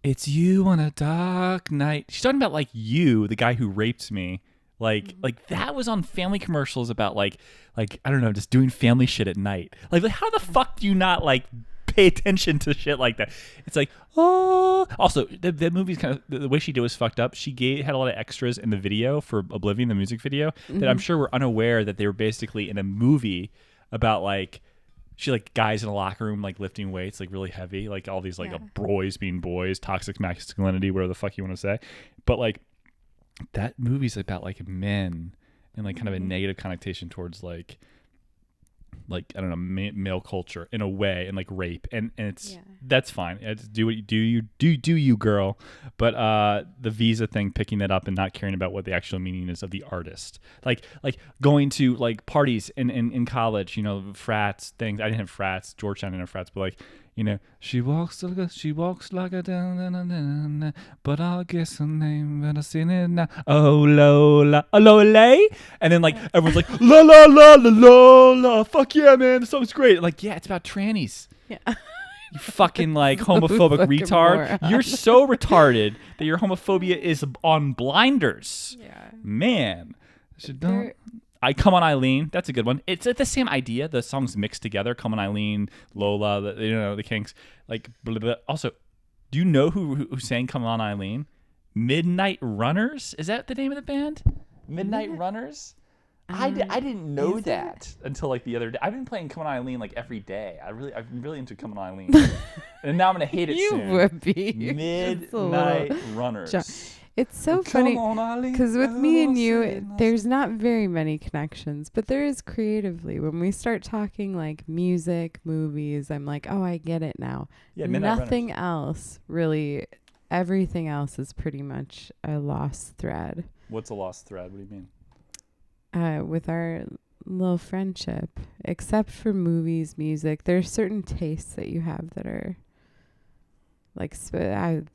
It's you on a dark night. She's talking about like you, the guy who raped me. Like that was on family commercials about like I don't know, just doing family shit at night. Like how the fuck do you not like pay attention to shit like that? It's like, oh. Also, the movie's kind of the way she did was fucked up. She had a lot of extras in the video for Oblivion, the music video, that I'm sure were unaware that they were basically in a movie about like she like guys in a locker room like lifting weights like really heavy, like all these like boys being boys, toxic masculinity, whatever the fuck you want to say, but like. That movie's about like men and like kind of a negative connotation towards like I don't know, male culture in a way, and like rape and it's that's fine. It's do what you do you girl, but the Visa thing, picking that up and not caring about what the actual meaning is of the artist, like going to like parties in college, you know, frats things. I didn't have frats. Georgetown didn't have frats, but like. You know, she walks like a down, but I'll guess her name, but I seen it now. Oh, Lola, and then like everyone's like la la la la la la. Fuck yeah, man, the song's great. Like yeah, it's about trannies. Yeah. You fucking like homophobic retard. You're so retarded that your homophobia is on blinders. Yeah. Man. Come on Eileen, that's a good one. It's the same idea. The songs mixed together. Come on Eileen, Lola, the Kinks. Like blah, blah. Also, do you know who sang Come on Eileen? Midnight Runners. Is that the name of the band? Midnight Runners. I didn't know that until like the other day. I've been playing Come on Eileen like every day. I'm really into Come on Eileen, and now I'm gonna hate it soon. You would be Midnight Runners. It's so funny because with me and you, there's not very many connections, but there is creatively. When we start talking like music, movies, I'm like, oh, I get it now. Yeah, nothing else really. Everything else is pretty much a lost thread. What's a lost thread? What do you mean? With our little friendship, except for movies, music, there are certain tastes that you have that are like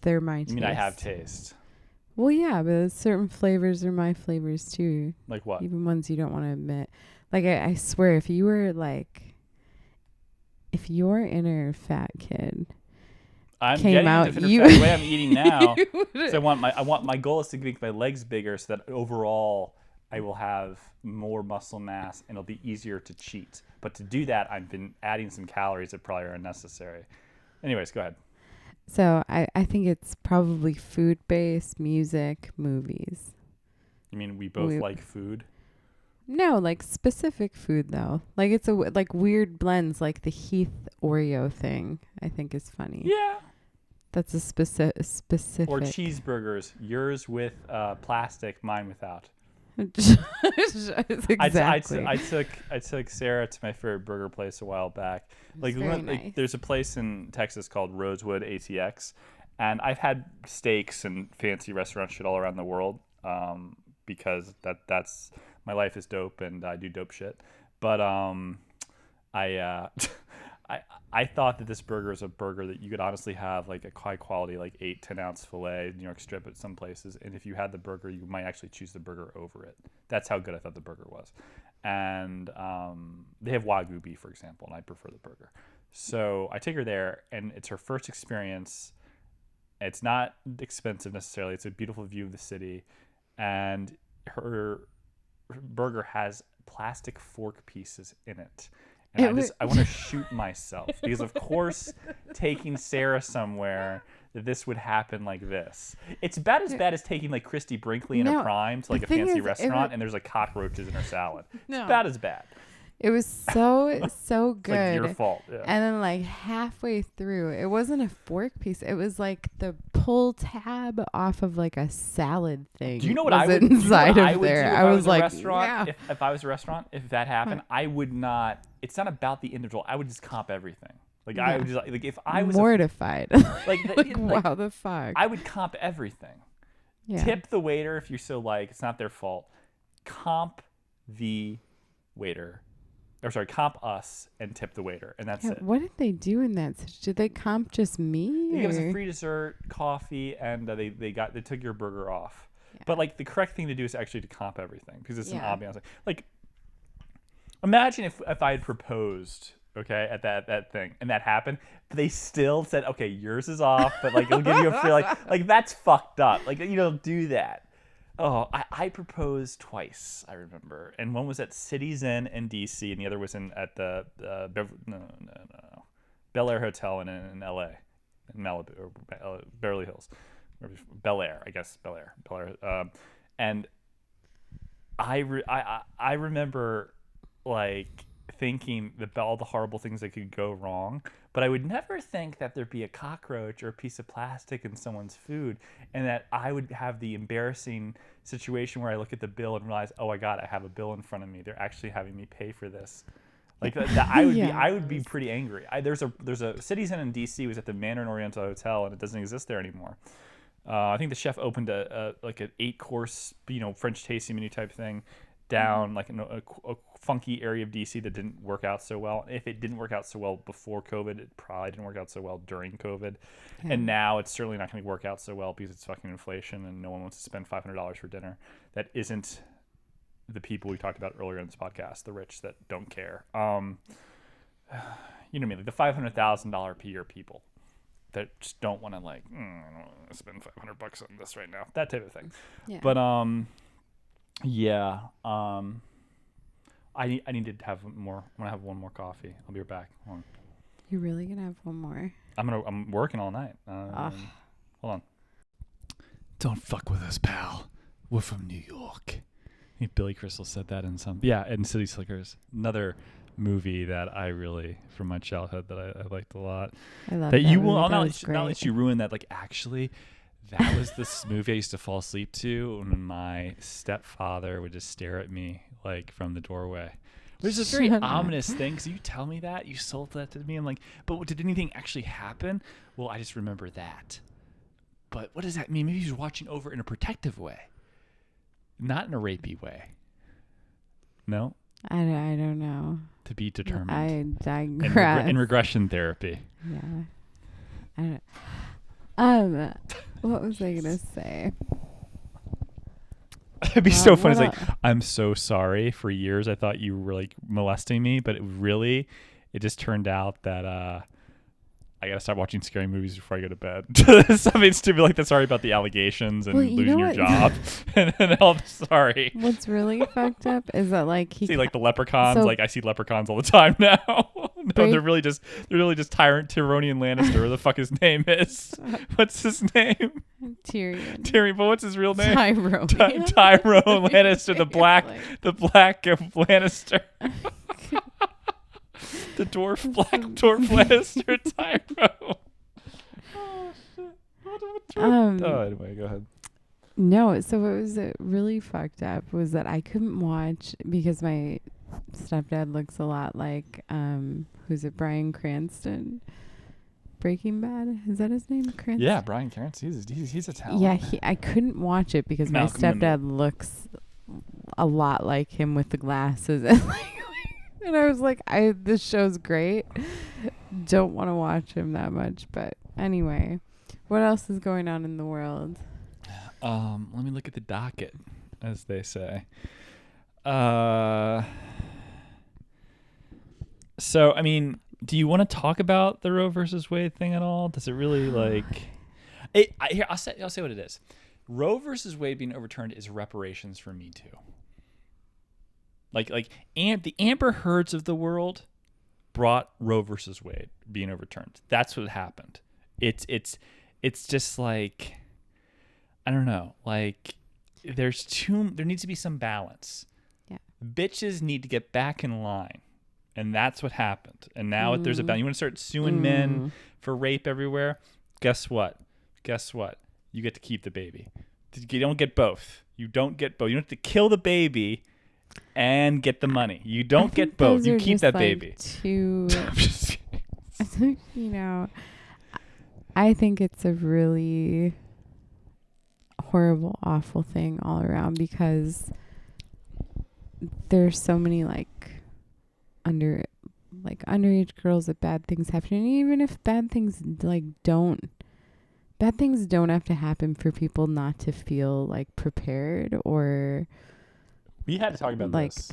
they're my taste. You mean I have taste? Well, yeah, but certain flavors are my flavors too. Like what? Even ones you don't want to admit. Like I swear, if your inner fat kid I'm came getting out, into you fat. The way I'm eating now. So I want my goal is to make my legs bigger so that overall I will have more muscle mass and it'll be easier to cheat. But to do that, I've been adding some calories that probably are unnecessary. Anyways, go ahead. So I think it's probably food-based, music, movies. You mean we both like food? No, like specific food though. Like it's like weird blends, like the Heath Oreo thing. I think is funny. Yeah. That's a specific. Or cheeseburgers. Yours with plastic, mine without. Exactly. I took Sarah to my favorite burger place a while back. Nice. There's a place in Texas called Rosewood ATX, and I've had steaks and fancy restaurant shit all around the world because that's my life is dope and I do dope shit. But I I thought that this burger is a burger that you could honestly have like a high quality like 8-10 ounce filet New York strip at some places, and if you had the burger you might actually choose the burger over it. That's how good I thought the burger was. And they have Wagyu beef, for example, and I prefer the burger. So I take her there and it's her first experience. It's not expensive necessarily. It's a beautiful view of the city, and her burger has plastic fork pieces in it. And I want to shoot myself because, of course, taking Sarah somewhere, that this would happen like this. It's about as bad as taking like Christy Brinkley in a prime to like a fancy restaurant and there's like cockroaches in her salad. No. It's about as bad. It was so good. It's like your fault. Yeah. And then like halfway through, it wasn't a fork piece. It was like the pull tab off of like a salad thing. Do you know what I would inside do? of there? I was like, yeah. If I was a restaurant, if that happened, I would not. It's not about the individual. I would just comp everything. Like I would just like if I was mortified. Wow, the fuck. I would comp everything. Yeah. Tip the waiter if you so like. It's not their fault. Comp the waiter. Or sorry, comp us and tip the waiter, and that's it. What did they do in that? Did they comp just me? They gave us a free dessert, coffee, and they took your burger off. Yeah. But like the correct thing to do is actually to comp everything because it's an ambiance. Like, imagine if I had proposed, okay, at that thing, and that happened, but they still said, okay, yours is off, but like it'll give you a free like that's fucked up. Like you don't do that. Oh, I proposed twice, I remember. And one was at Cities Inn in D.C. and the other was at the Bel Air Hotel in L.A., in Malibu, or Beverly Hills. Bel Air, I guess. Bel Air. And I remember, like, thinking all the horrible things that could go wrong, but I would never think that there'd be a cockroach or a piece of plastic in someone's food, and that I would have the embarrassing situation where I look at the bill and realize, oh my God, I have a bill in front of me. They're actually having me pay for this. Like that I would be pretty angry. There's a Cities Inn in DC was at the Mandarin Oriental Hotel, and it doesn't exist there anymore. I think the chef opened like an 8-course French tasting menu type thing down like a funky area of DC that didn't work out so well. If it didn't work out so well before COVID, it probably didn't work out so well during COVID. Yeah. And now it's certainly not going to work out so well because it's fucking inflation and no one wants to spend $500 for dinner. That isn't the people we talked about earlier in this podcast, the rich that don't care. You know what I mean? Like the $500,000 per year people that just don't want to like, I don't want to spend $500 on this right now. That type of thing. Yeah. But yeah. I need to have more. I'm gonna have one more coffee. I'll be right back. Hold on. You're really gonna have one more? I'm working all night. Hold on. Don't fuck with us, pal. We're from New York. I think Billy Crystal said that in City Slickers, another movie that I really from my childhood that I liked a lot. I love that. I'll not let you ruin that. Like actually. That was this movie I used to fall asleep to when my stepfather would just stare at me like from the doorway. Which is a very ominous thing because you tell me that. You sold that to me. I'm like, but did anything actually happen? Well, I just remember that. But what does that mean? Maybe he's watching over in a protective way. Not in a rapey way. No? I don't know. To be determined. I digress. In regression therapy. Yeah. I don't. What was I gonna say? It'd be so funny. It's what like, I'm so sorry. For years, I thought you were like molesting me, but it just turned out that I gotta stop watching scary movies before I go to bed. Something stupid like that. Sorry about the allegations and Well, you losing know your what? job. and I'm sorry. What's really fucked up is that like he See, like the leprechauns. so Like I see leprechauns all the time now. No, break- they're really just Tyronian Lannister. Where the fuck his name is? What's his name? Tyrion. Tyrion. But what's his real name? Tyrone. Tyrone Lannister, the black Lannister. The black dwarf Lannister, Tyrone. Oh shit! Anyway, go ahead. No, so what was really fucked up was that I couldn't watch because my stepdad looks a lot like who's it, Bryan Cranston, Breaking Bad. Is that his name? Cranston? Yeah, Bryan Cranston. He's a talent. Yeah, I couldn't watch it because Malcolm my stepdad looks a lot like him with the glasses and and I was like, this show's great. Don't want to watch him that much, but anyway, what else is going on in the world? Let me look at the docket, as they say. So, I mean, do you want to talk about the Roe versus Wade thing at all? Does it really here, I'll say what it is. Roe versus Wade being overturned is reparations for Me Too. The Amber Heards of the world brought Roe versus Wade being overturned. That's what happened. It's just like, I don't know. Like, there needs to be some balance. Yeah. Bitches need to get back in line. And that's what happened. And now there's a balance. You want to start suing men for rape everywhere? Guess what? You get to keep the baby. You don't get both. You don't have to kill the baby and get the money. You don't get both. You keep that baby. I think it's a really horrible, awful thing all around because there's so many underage girls that bad things happen. And even if bad things don't have to happen for people not to feel like prepared or. We had to talk about this.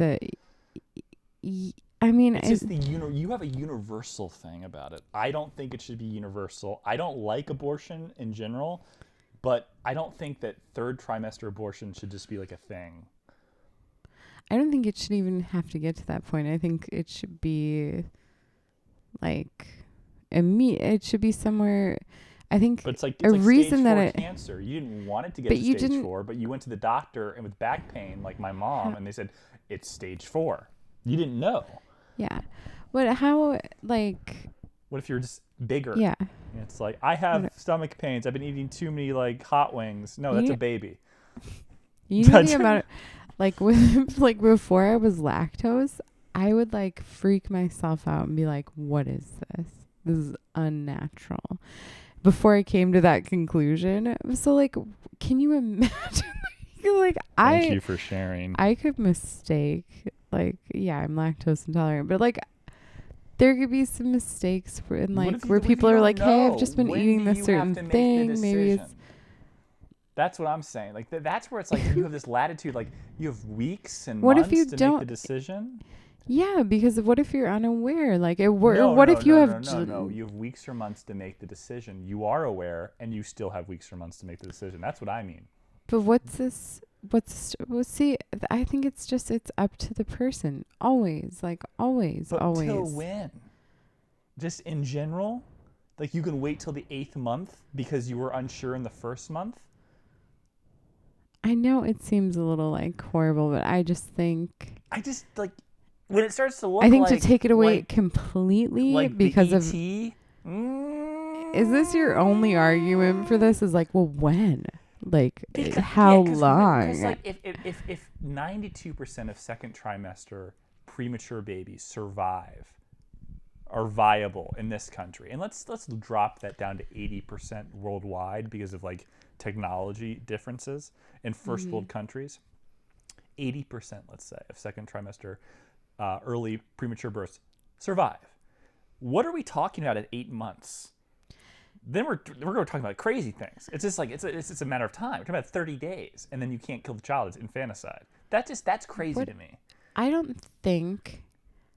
I mean, it's just you have a universal thing about it. I don't think it should be universal. I don't like abortion in general, but I don't think that third trimester abortion should just be like a thing. I don't think it should even have to get to that point. I think it should be it should be somewhere. I think but it's a reason stage 4 that cancer. You didn't want it to get to stage 4, but you went to the doctor and with back pain, like my mom, and they said it's stage 4. You didn't know. Yeah. What if you're just bigger? Yeah. It's like, I have stomach pains. I've been eating too many hot wings. No, that's a baby. You know the amount of, before I was lactose, I would freak myself out and be like, what is this? This is unnatural. Before I came to that conclusion. So can you imagine? Thank you for sharing. I could mistake I'm lactose intolerant, but there could be some mistakes where people are like, hey, I've just been eating this certain thing. Maybe it's. That's what I'm saying. That's where it's you have this latitude. You have weeks and what months if you to don't, make the decision. Yeah, because what if you're unaware? No, you have weeks or months to make the decision. You are aware, and you still have weeks or months to make the decision. That's what I mean. But see, I think it's up to the person. Always. Always. Till when? Just in general? You can wait till the 8th month because you were unsure in the first month? I know it seems a little horrible, but I just think. When it starts to look I think to take it away completely because of. Is this your only argument for this? Is when? How long? Because if 92% of second trimester premature babies are viable in this country, and let's drop that down to 80% worldwide because of technology differences in first world countries. 80%, let's say, of second trimester early premature births survive. What are we talking about at 8 months? then we're going to talk about crazy things. It's just like it's just a matter of time. We're talking about 30 days, and then you can't kill the child. It's infanticide. That's crazy to me. I don't think.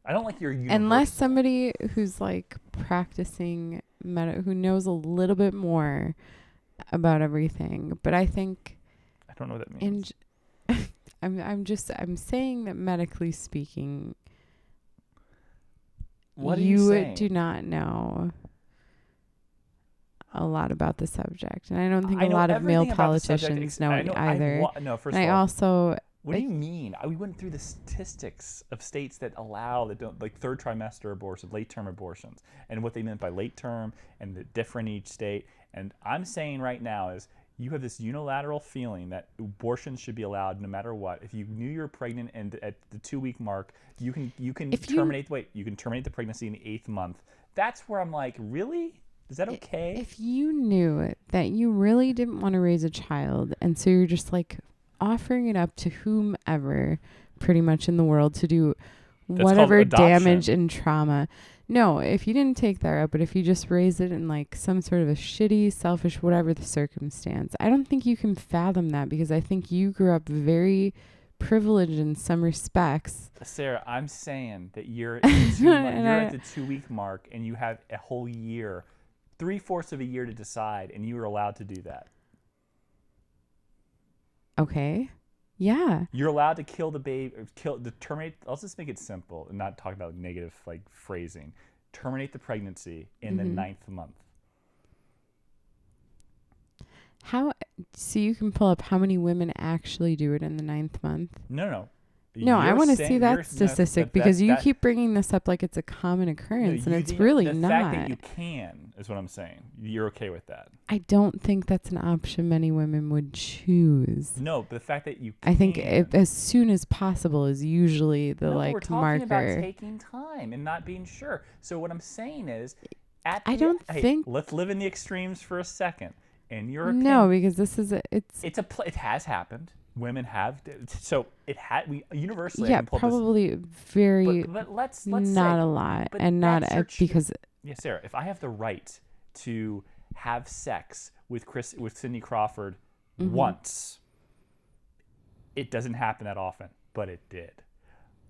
I don't like your universal. Unless somebody who's like practicing who knows a little bit more about everything, but I think I don't know what that means. I'm saying that medically speaking, what are you saying? Do not know a lot about the subject, and I don't think a lot of male politicians know it either. No, first and of I all, also. What do you mean? We went through the statistics of states that allow that don't like third trimester abortions, late term abortions, and what they meant by late term and the different each state. And I'm saying right now is you have this unilateral feeling that abortions should be allowed no matter what. If you knew you were pregnant and at the 2-week mark, you can terminate the pregnancy in the 8th month. That's where I'm like, really? Is that okay? If you knew that you really didn't want to raise a child, and so you're just like offering it up to whomever pretty much in the world to do whatever damage and trauma. No, if you didn't take that route, but if you just raised it in like some sort of a shitty, selfish, whatever the circumstance, I don't think you can fathom that because I think you grew up very privileged in some respects. Sarah, I'm saying that you're at the 2-week mark and you have a whole year, 3/4 of a year to decide, and you are allowed to do that. Okay. Yeah. You're allowed to kill the baby, terminate. Let's just make it simple and not talk about negative like phrasing. Terminate the pregnancy in the 9th month. So you can pull up how many women actually do it in the 9th month? No. No, I want to see that statistic because you keep bringing this up like it's a common occurrence, and it's really not. The fact that you can is what I'm saying. You're okay with that. I don't think that's an option many women would choose. No, but the fact that you can. I think as soon as possible is usually the we're talking marker. About taking time and not being sure. So what I'm saying is, let's live in the extremes for a second. In your opinion, no, because this is it has happened. Women have, so it had. We universally. Yeah, probably very. But let's not say, a lot, and not because. Yeah, Sarah. If I have the right to have sex with Cindy Crawford once, it doesn't happen that often, but it did.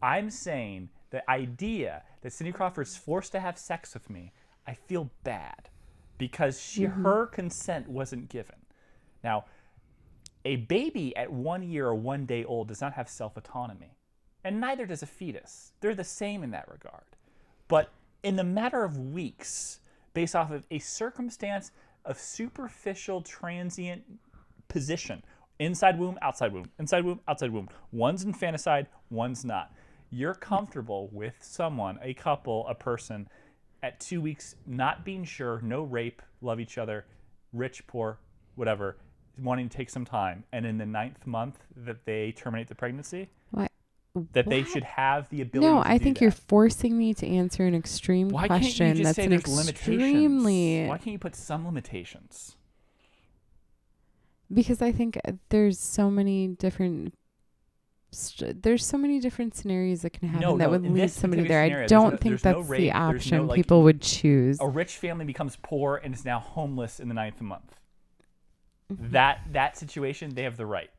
I'm saying the idea that Cindy Crawford's forced to have sex with me, I feel bad because her consent wasn't given. Now. A baby at 1 year or 1 day old does not have self-autonomy, and neither does a fetus. They're the same in that regard. But in the matter of weeks, based off of a circumstance of superficial, transient position, inside womb, outside womb, inside womb, outside womb, one's infanticide, one's not. You're comfortable with someone, a couple, a person, at 2 weeks, not being sure, no rape, love each other, rich, poor, whatever, wanting to take some time, and in the 9th month that they terminate the pregnancy, they should have the ability to do I think that. you're forcing me to answer an extreme question. Why can't you just say there's limitations? Why can't you put some limitations? Because I think there's so many different scenarios that can happen that would lead somebody there. I don't think that's the option people would choose. A rich family becomes poor and is now homeless in the 9th month. That situation, they have the right.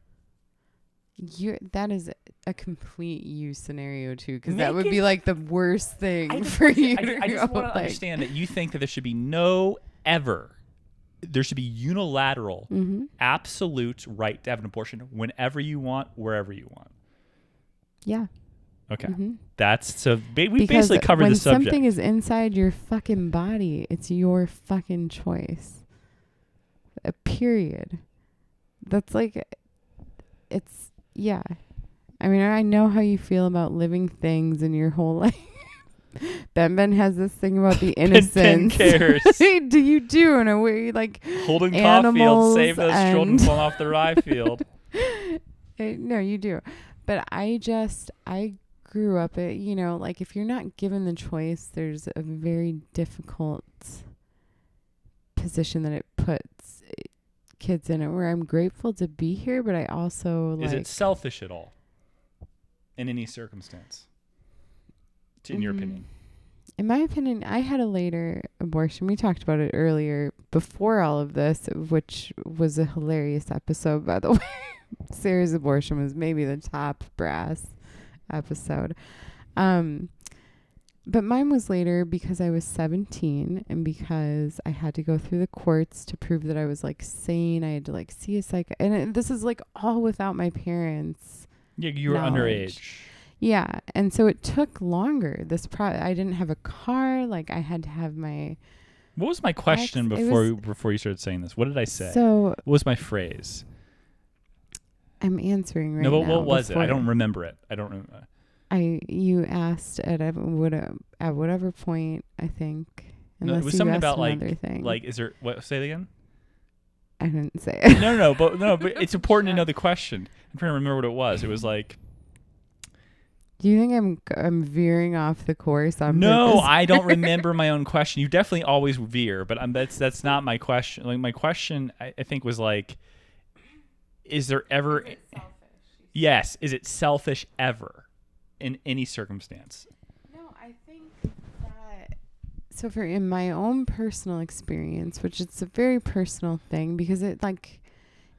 That is a complete you scenario too, because that would be like the worst thing for you. I just want to understand that you think that there should be there should be unilateral, absolute right to have an abortion whenever you want, wherever you want. Yeah. Okay. That's so. We basically covered the subject. When something is inside your fucking body, it's your fucking choice. A period. That's like, yeah. I mean, I know how you feel about living things in your whole life. Ben has this thing about the innocence. Ben cares. do in a way like holding caulfield, save those children falling off the rye field. No, you do. But I grew up at, like if you're not given the choice, there's a very difficult position that it puts kids in it, where I'm grateful to be here, but I also Is it selfish at all in any circumstance, in your opinion? in my opinion, I had a later abortion. We talked about it earlier before all of this, which was a hilarious episode, by the way. Sarah's abortion was maybe the top brass episode. But mine was later because I was 17 and because I had to go through the courts to prove that I was like sane. I had to like see a psych, and this is like all without my parents. Yeah, you were knowledge. underage. Yeah, and so it took longer. I didn't have a car. Like I had to have my. What was my question before you started saying this? What did I say? So what was my phrase? I'm answering right now. No, but what was it? I don't remember it. I don't remember. You asked at whatever point, I think. No, it was something about thing. like, is there, what, say it again? I didn't say it. No, but it's important to know the question. I'm trying to remember what it was. It was like. Do you think I'm veering off the course on No, purpose? I don't remember my own question. You definitely always veer, but that's not my question. Like my question, I think was like, is there ever? Is it selfish? Yes, is it selfish ever, in any circumstance? No, I think that. So in my own personal experience, which it's a very personal thing because it like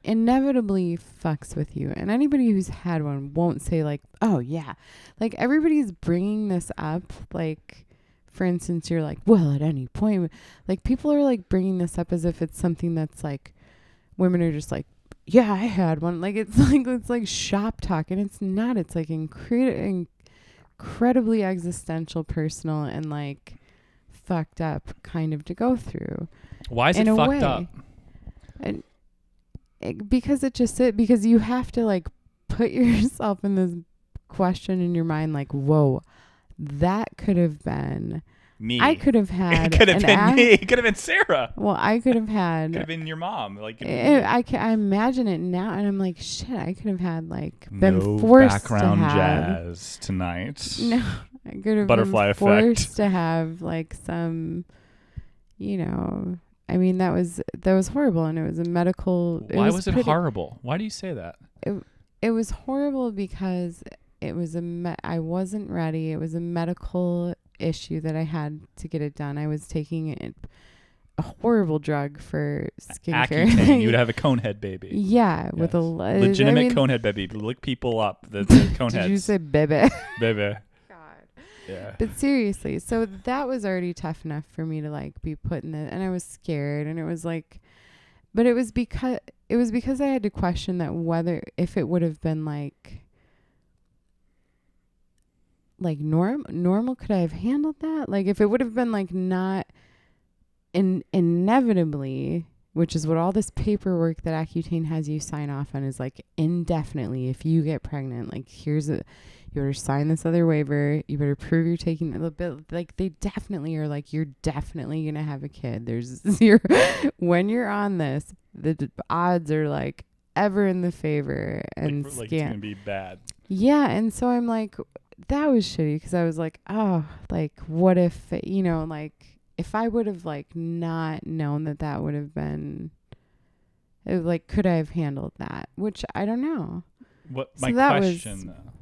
inevitably fucks with you, and anybody who's had one won't say like, oh yeah, like everybody's bringing this up. Like for instance, you're like, well, at any point, like people are like bringing this up as if it's something that's like women are just like, yeah, I had one. Like it's like shop talk, and it's not. It's like incredibly existential, personal, and like fucked up kind of to go through. Why is it fucked up? And because because you have to like put yourself in this question in your mind, like, whoa, that could have been me. I could have had. It could have been me. It could have been Sarah. Well, I could have had. Could have been your mom. Like I imagine it now, and I'm like, shit. I could have had like been no forced background to have jazz tonight. No, I could have Butterfly been forced to have like some, you know. I mean, that was horrible, and it was a medical. Why was it horrible? Why do you say that? It was horrible because it was I wasn't ready. It was a medical issue that I had to get it done. I was taking a horrible drug for skincare. Accutane. You would have a cone head baby. Yeah, yes. With a legitimate cone head baby. Look people up. The cone heads. Did you say Bebe? Bebe. Yeah. But seriously, so that was already tough enough for me to like be put in it, and I was scared, and it was like, but it was because I had to question that if it would have been like normal, could I have handled that? Like if it would have been like not inevitably, which is what all this paperwork that Accutane has you sign off on is like indefinitely. If you get pregnant, like you better sign this other waiver. You better prove you're taking a little bit. Like they definitely are like, you're definitely going to have a kid. There's zero. When you're on this, the odds are like ever in the favor and like it's going to be bad. Yeah. And so I'm like, that was shitty because I was like, oh, like what if, like if I would have like not known that would have been like, could I have handled that? Which I don't know. What my question though?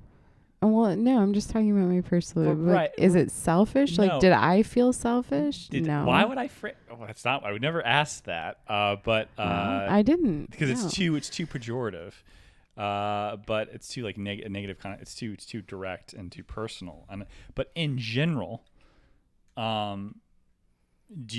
Well, no, I'm just talking about my personal. Right. Is it selfish? No. Like, did I feel selfish? No. Why would I? That's not. I would never ask that. But I didn't because it's too pejorative. But it's too like negative kind of. It's too direct and too personal. But in general, do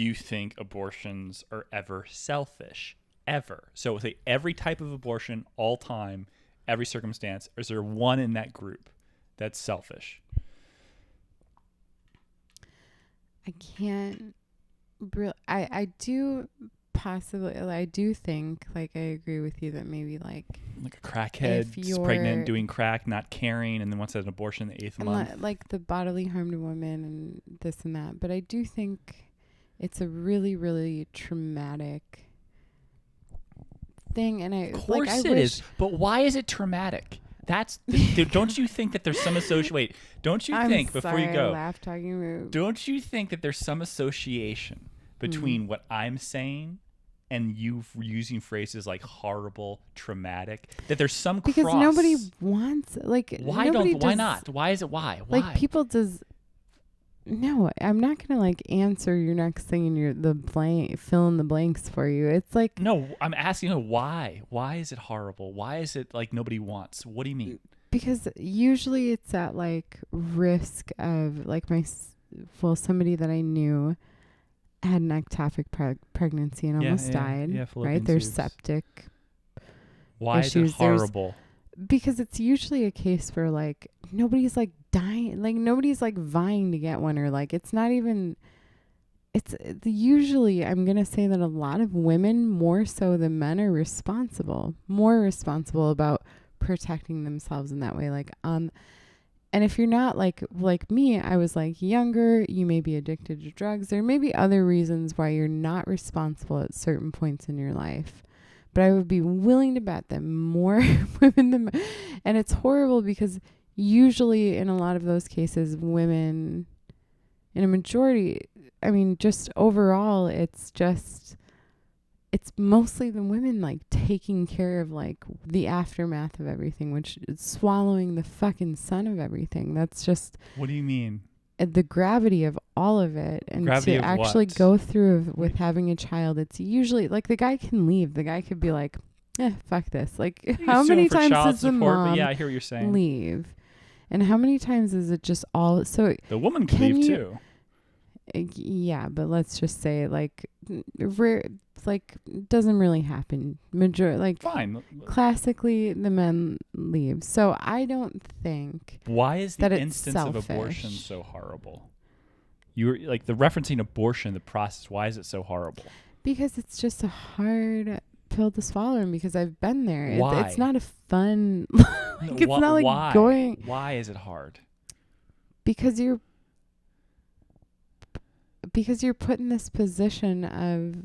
you think abortions are ever selfish? Ever? So say every type of abortion, all time, every circumstance. Or is there one in that group that's selfish? I can't. I do possibly. I do think. Like I agree with you that maybe like a crackhead is pregnant, doing crack, not caring, and then wants an abortion in the 8th month. Like the bodily harm to women and this and that. But I do think it's a really, really traumatic thing, and of course it is. But why is it traumatic? That's don't you think that there's some association? Wait, don't you think before you go? Don't you think that there's some association between what I'm saying and you using phrases like horrible, traumatic? That there's some because cross. Nobody wants like why not? Why is it why? Like people No, I'm not gonna like answer your next thing and fill in the blanks for you. It's like No, I'm asking you why. Why is it horrible? Why is it like nobody wants? What do you mean? because usually it's at like risk of like somebody that I knew had an ectopic pregnancy and almost died. Yeah, right? There's septic Why issues. is it horrible? Because it's usually a case where like nobody's like dying, like nobody's like vying to get one, or like it's not even. It's usually, I'm going to say that a lot of women, more so than men, are more responsible about protecting themselves in that way. Like, and if you're not like me, I was like younger, you may be addicted to drugs. There may be other reasons why you're not responsible at certain points in your life. But I would be willing to bet that more women than men. And it's horrible because usually in a lot of those cases, women, in a majority, I mean, just overall, it's mostly the women like taking care of like the aftermath of everything, which is swallowing the fucking sun of everything. That's just. What do you mean? The gravity of all of it, and Gravity to of actually what? go through with having a child, it's usually like the guy can leave. The guy could be like, fuck this. Like, You how can sue many him for times child does the support, but mom yeah, I hear what you're saying. leave? And how many times is it just all so? The woman can Can leave you- too. Yeah, but let's just say like rare, like doesn't really happen. Fine. Classically, the men leave. So I don't think Why is the that it's instance of abortion selfish. so horrible? You were like the referencing abortion, the process. Why is it so horrible? because it's just a hard pill to swallow, and because I've been there. Why? It's not a fun. No, It's not like why? going Why is it hard? because you're put in this position of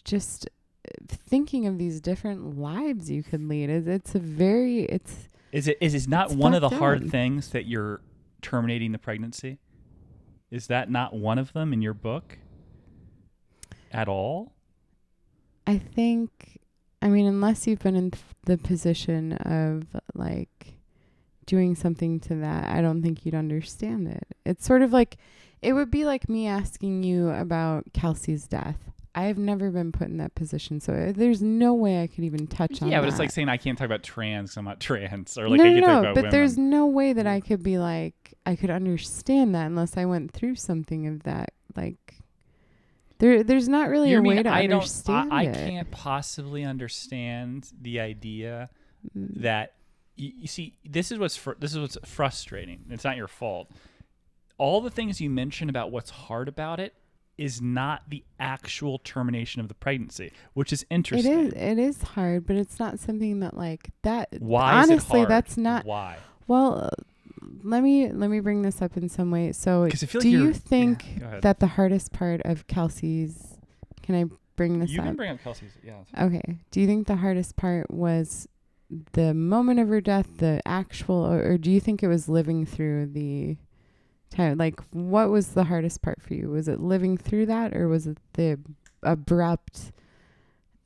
just thinking of these different lives you could lead. It's Is it not it's one of the fucked hard up. things that you're terminating the pregnancy? Is that not one of them in your book at all? I think, I mean, unless you've been in the position of like doing something to that, I don't think you'd understand it. It's sort of like, it would be like me asking you about Kelsey's death. I've never been put in that position, so there's no way I could even touch on that. Yeah, but it's like saying I can't talk about trans 'cause I'm not trans, or like no, I can't talk no, about but women. there's no way that I could be like, I could understand that unless I went through something of that. Like, there's not really a way to understand I it. can't possibly understand the idea Mm. that you see. This is what's frustrating. It's not your fault. All the things you mention about what's hard about it is not the actual termination of the pregnancy, which is interesting. It is hard, but it's not something that like that. Why honestly, is it hard? that's not. Why? Well, let me bring this up in some way. So, 'Cause I feel like do you you're- think yeah, go ahead. that the hardest part of Kelsey's? Can I bring this You up? can bring up Kelsey's. Yeah. Okay. Do you think the hardest part was the moment of her death, the actual, or do you think it was living through the time? Like, what was the hardest part for you? Was it living through that, or was it the abrupt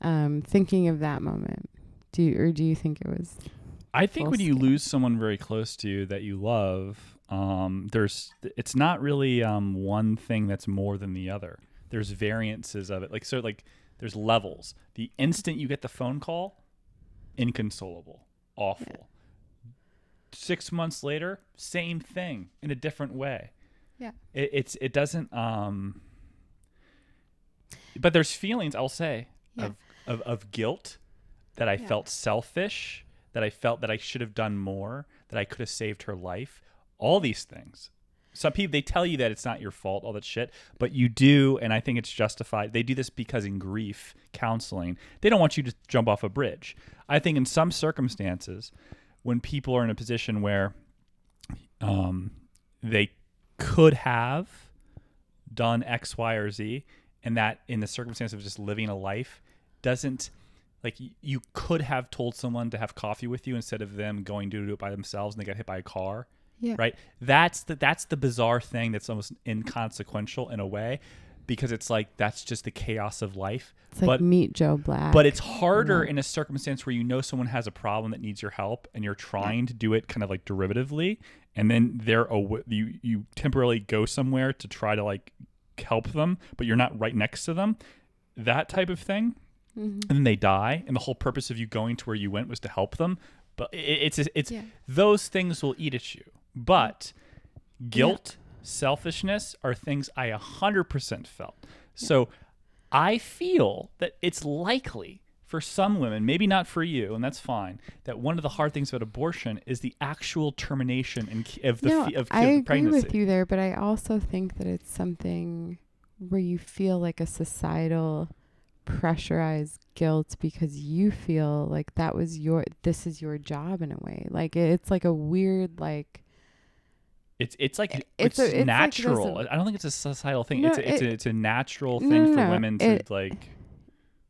thinking of that moment? Do you think it was? I think when Full you scale. lose someone very close to you that you love, it's not really one thing that's more than the other. There's variances of it. Like there's levels. The instant you get the phone call, inconsolable, awful. 6 months later, same thing in a different way. Yeah. It doesn't but there's feelings, I'll say, Yeah. of guilt, that I felt selfish, that I felt that I should have done more, that I could have saved her life. All these things. Some people, they tell you that it's not your fault, all that shit, but you do, and I think it's justified. They do this because in grief counseling, they don't want you to jump off a bridge. I think in some circumstances, when people are in a position where they could have done X, Y, or Z, and that in the circumstance of just living a life doesn't, like, you could have told someone to have coffee with you instead of them going to do it by themselves and they got hit by a car. Yeah. Right. That's the bizarre thing that's almost inconsequential in a way. because it's like that's just the chaos of life. It's like meet Joe Black. But it's harder in a circumstance where you know someone has a problem that needs your help and you're trying to do it kind of like derivatively, and then you temporarily go somewhere to try to like help them, but you're not right next to them. That type of thing. And then they die, and the whole purpose of you going to where you went was to help them. But it's those things will eat at you. But guilt, selfishness are things I 100% felt. So I feel that it's likely for some women, maybe not for you, and that's fine, that one of the hard things about abortion is the actual termination of pregnancy. I agree with you there, but I also think that it's something where you feel like a societal pressurized guilt because you feel like this is your job in a way. Like it's like a weird like it's natural. Like I don't think it's a societal thing. No, it's a natural thing for women to like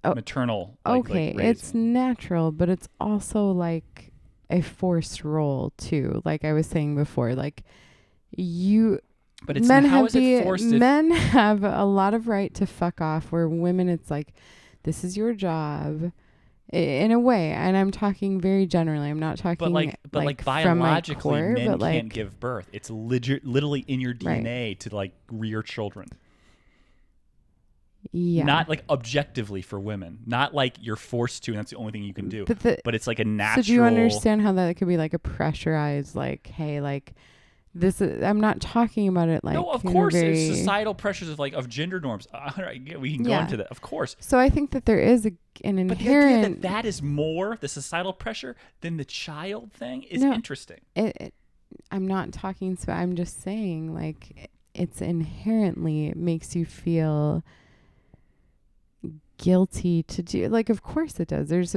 maternal. Okay, like it's natural, but it's also like a forced role too. Like I was saying before, like But it's how is it forced? Men have a lot of right to fuck off, where women, it's like, this is your job, in a way. And I'm talking very generally. I'm not talking but biologically, core, men can't give birth. It's literally in your DNA to like rear children. Yeah. Not like objectively for women. Not like you're forced to, and that's the only thing you can do. But it's like a natural. So do you understand how that could be like a pressurized, like, hey, like, this is, I'm not talking about it like. No, of course, it's societal pressures of gender norms. We can go into that, of course. So I think that there is an inherent. But the idea that is more the societal pressure than the child thing is interesting. I'm not talking. So I'm just saying, like, it's inherently makes you feel guilty to do. Like, of course it does. There's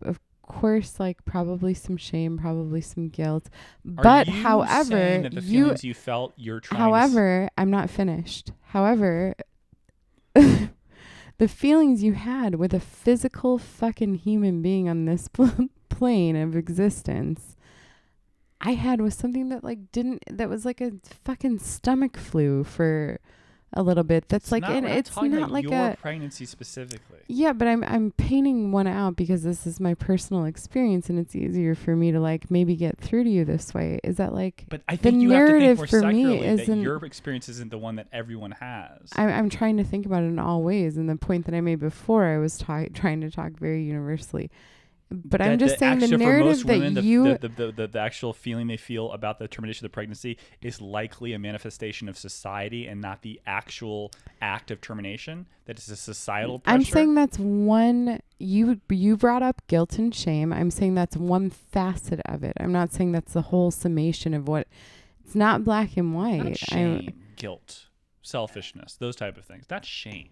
of course, like probably some shame, probably some guilt. But however, saying that the feelings you felt, you're trying. However, I'm not finished. However, the feelings you had with a physical fucking human being on this plane of existence, I had with something that that was like a fucking stomach flu for a little bit. That's like, and it's not like your pregnancy specifically. Yeah, but I'm painting one out because this is my personal experience, and it's easier for me to like maybe get through to you this way. Is that like? But I think you have to think more secularly that your experience isn't the one that everyone has. I'm trying to think about it in all ways, and the point that I made before, I was trying to talk very universally. But I'm just saying the narrative that women, the actual feeling they feel about the termination of the pregnancy is likely a manifestation of society and not the actual act of termination. That is a societal pressure. I'm saying that's one. You brought up guilt and shame. I'm saying that's one facet of it. I'm not saying that's the whole summation of what. It's not black and white. Not shame, guilt, selfishness, those type of things. That's shame.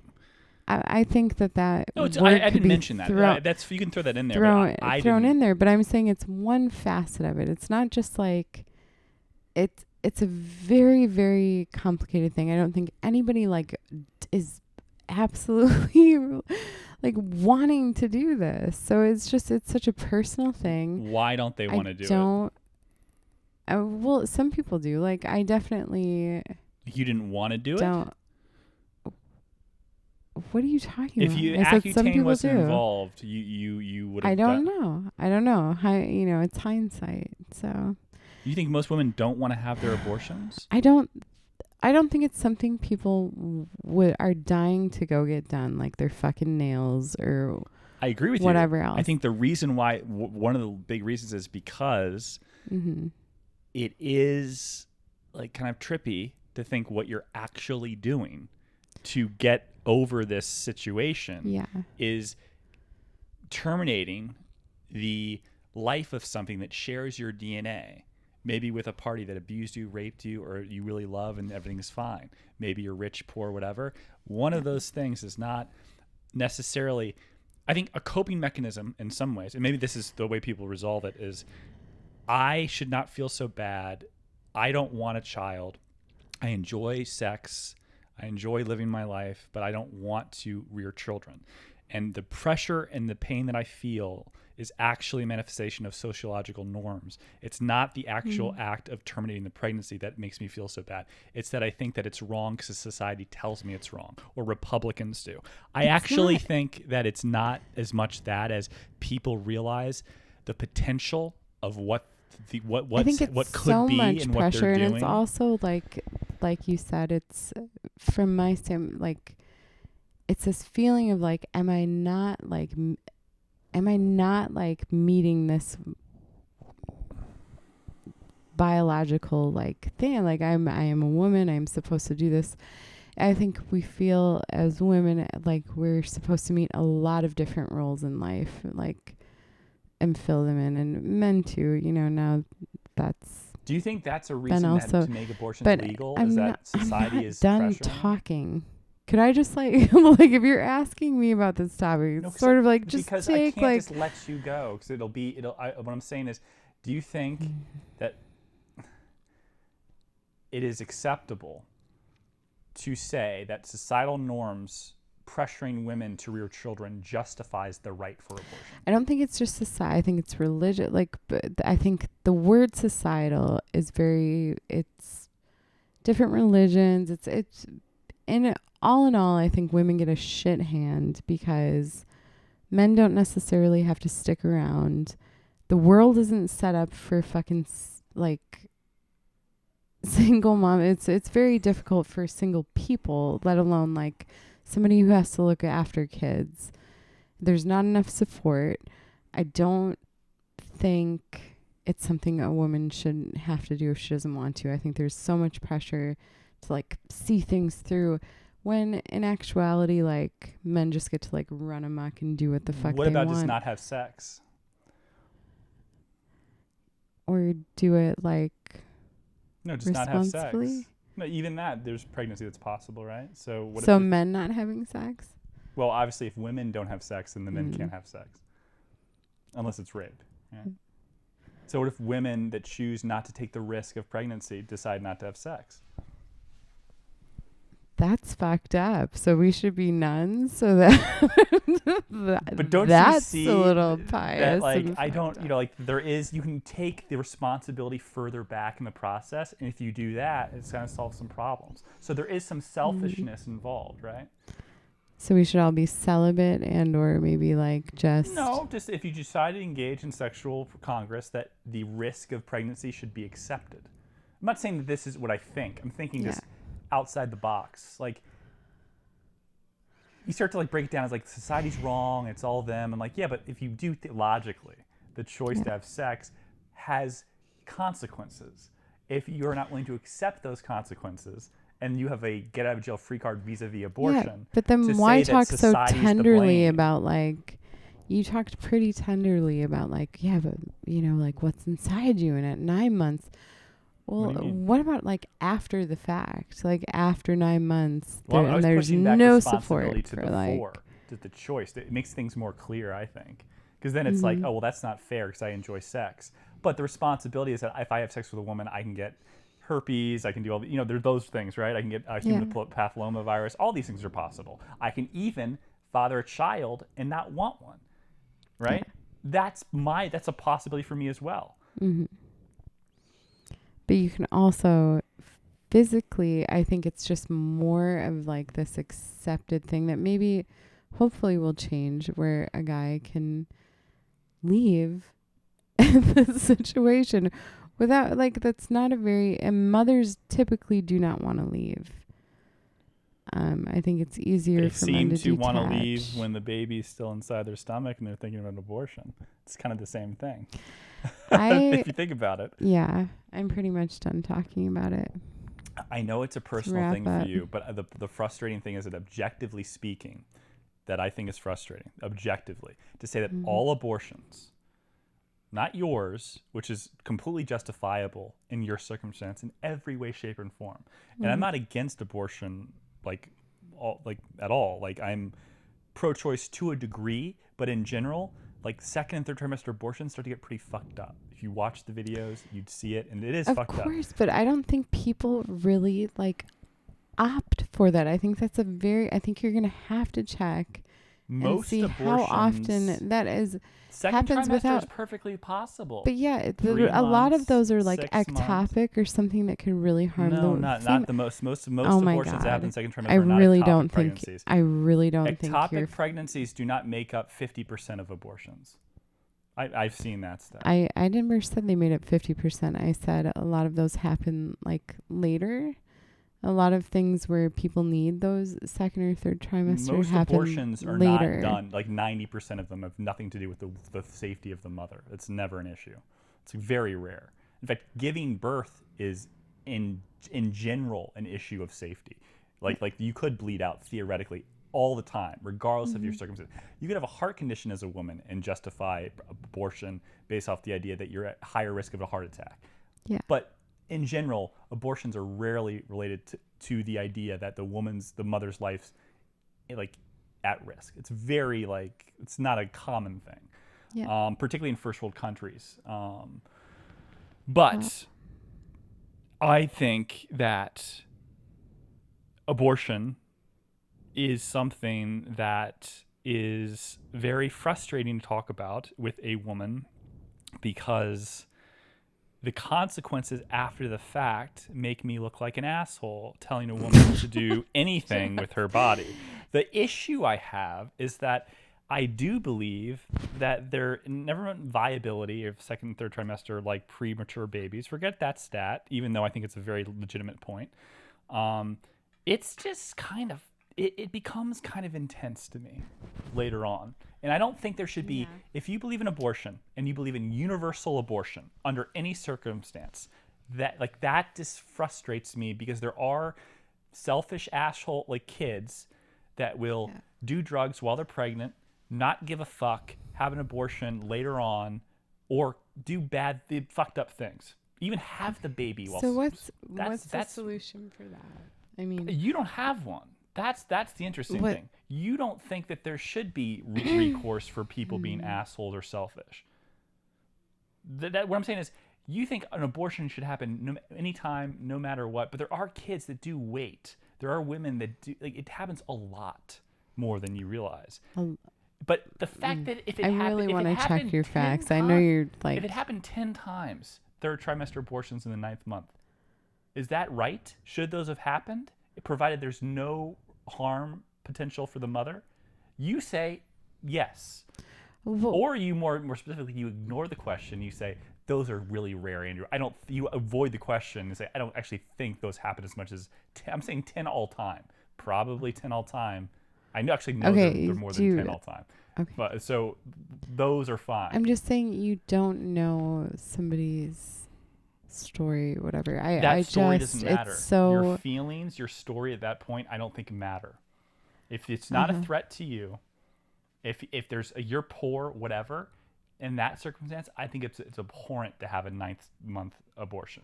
I think that. No, I didn't mention that. That's you can throw that in there. Thrown in there, but I'm saying it's one facet of it. It's not just like it's a very, very complicated thing. I don't think anybody like is absolutely like wanting to do this. So it's such a personal thing. Why don't they want to do it? Well, some people do. Like I definitely. You didn't want to do it? What are you talking about? If Accutane wasn't involved, you would have. I don't know. It's hindsight. So. You think most women don't want to have their abortions? I don't think it's something people are dying to go get done, like their fucking nails or. I agree with whatever you. else. I think the reason why one of the big reasons is because it is like kind of trippy to think what you're actually doing to get over this situation is terminating the life of something that shares your DNA. Maybe with a party that abused you, raped you, or you really love and everything's fine. Maybe you're rich, poor, whatever. One of those things is not necessarily, I think, a coping mechanism in some ways, and maybe this is the way people resolve it, is I should not feel so bad. I don't want a child. I enjoy sex. I enjoy living my life, but I don't want to rear children. And the pressure and the pain that I feel is actually a manifestation of sociological norms. It's not the actual act of terminating the pregnancy that makes me feel so bad. It's that I think that it's wrong because society tells me it's wrong, or Republicans do. I actually think that it's not as much that as people realize the potential of what could so be much and pressure, what they're doing. and it's also like you said, it's from my stand, like it's this feeling of like, am I not like meeting this biological like thing? Like I am a woman, I'm supposed to do this. I think we feel as women like we're supposed to meet a lot of different roles in life, like, and fill them in, and men too, you know. Now that's, do you think that's a reason also, to make abortions but legal? I'm is that not, society I'm not is done pressuring? talking. Could I just like like if you're asking me about this topic, it's sort of like just because take I can't just let you go, because what I'm saying is, do you think that it is acceptable to say that societal norms pressuring women to rear children justifies the right for abortion? I don't think it's just society. I think it's religion. Like, but I think the word societal is it's different religions. It's all in all, I think women get a shit hand because men don't necessarily have to stick around. The world isn't set up for fucking like single mom. It's very difficult for single people, let alone like somebody who has to look after kids. There's not enough support. I don't think it's something a woman shouldn't have to do if she doesn't want to. I think there's so much pressure to like see things through, when in actuality, like, men just get to like run amok and do what the fuck they want. What about just not have sex? Or do it like no, just not have sex. No, even that, there's pregnancy that's possible, right? So what? So men not having sex? Well, obviously, if women don't have sex, then the men can't have sex, unless it's rape. Right? So what if women that choose not to take the risk of pregnancy decide not to have sex? That's fucked up. So we should be nuns, so that but don't that's you see a little pious. that, like, I don't, you know, like you can take the responsibility further back in the process, and if you do that, it's going to solve some problems. So there is some selfishness involved, right? So we should all be celibate, and or maybe like just if you decide to engage in sexual congress, that the risk of pregnancy should be accepted. I'm not saying that this is what I think. I'm thinking just outside the box. Like, you start to like break it down as like society's wrong, it's all them. I'm like, yeah, but if you do logically, the choice to have sex has consequences. If you're not willing to accept those consequences, and you have a get out of jail free card vis-a-vis abortion, but then why talk so tenderly about like, you talked pretty tenderly about like, yeah, but you know, like what's inside you, and at 9 months. Well, what about like after the fact, like after 9 months, and there's no support for like the choice. It makes things more clear, I think, because then it's like, oh well, that's not fair because I enjoy sex. But the responsibility is that if I have sex with a woman, I can get herpes, I can do all the, you know, there are those things, right? I can get human papillomavirus. All these things are possible. I can even father a child and not want one, right? That's a possibility for me as well. But you can also physically, I think it's just more of like this accepted thing that maybe hopefully will change, where a guy can leave the situation without like, that's not a very, and mothers typically do not want to leave. I think it's easier for men to detach. They seem to want to leave when the baby's still inside their stomach and they're thinking about an abortion. It's kind of the same thing. If you think about it. Yeah, I'm pretty much done talking about it. I know it's a personal thing for you, but the frustrating thing is that objectively speaking, that I think is frustrating, objectively, to say that all abortions, not yours, which is completely justifiable in your circumstance in every way, shape, and form. And I'm not against abortion at all. Like, I'm pro-choice to a degree, but in general, like second and third trimester abortions start to get pretty fucked up. If you watch the videos, you'd see it, and it is fucked up. Of course, but I don't think people really like opt for that. I think that's I think you're gonna have to check and see how often that is happens without. Is perfectly possible. But yeah, a lot of those are like ectopic or something that can really harm the not the most. Most oh abortions that happen in second trimester I are not really ectopic don't pregnancies. think. I really don't think. Ectopic pregnancies do not make up 50% of abortions. I've seen that stuff. I never said they made up 50%. I said a lot of those happen like later. A lot of things where people need those second or third trimester most happen abortions are later. not done. Like 90% of them have nothing to do with the safety of the mother. It's never an issue. It's very rare. In fact, giving birth is in general an issue of safety. Like you could bleed out theoretically all the time, regardless of your circumstance. You could have a heart condition as a woman and justify abortion based off the idea that you're at higher risk of a heart attack. Yeah. But in general, abortions are rarely related to the idea that the mother's life's like at risk. It's very it's not a common thing, particularly in first world countries. But I think that abortion is something that is very frustrating to talk about with a woman because the consequences after the fact make me look like an asshole telling a woman to do anything with her body. The issue I have is that I do believe that there never mind viability of second and third trimester like premature babies. Forget that stat, even though I think it's a very legitimate point. It's just kind of it becomes kind of intense to me later on. And I don't think there should be, if you believe in abortion and you believe in universal abortion under any circumstance, that just frustrates me because there are selfish asshole kids that will do drugs while they're pregnant, not give a fuck, have an abortion later on, or do fucked up things. Even have the baby while. So what's the solution for that? I mean, you don't have one. That's the interesting thing. You don't think that there should be recourse for people being assholes or selfish. What I'm saying is, you think an abortion should happen anytime, no matter what. But there are kids that do wait. There are women that do. It happens a lot more than you realize. But the fact that if it happened, I really want to check your facts. Times, I know you're like. If it happened 10 times, third trimester abortions in the 9th month, is that right? Should those have happened? Provided there's no harm potential for the mother, you say yes. Or you more specifically, you ignore the question. You say those are really rare, Andrew. You avoid the question and say I don't actually think those happen as much as 10. I'm saying 10 all time. Probably 10 all time. I know they're more than 10 all time. Okay. But so those are fine. I'm just saying you don't know somebody's story, whatever. That story doesn't matter. So your feelings, your story at that point, I don't think matter. If it's not a threat to you, if there's you're poor, whatever, in that circumstance, I think it's abhorrent to have a 9th month abortion.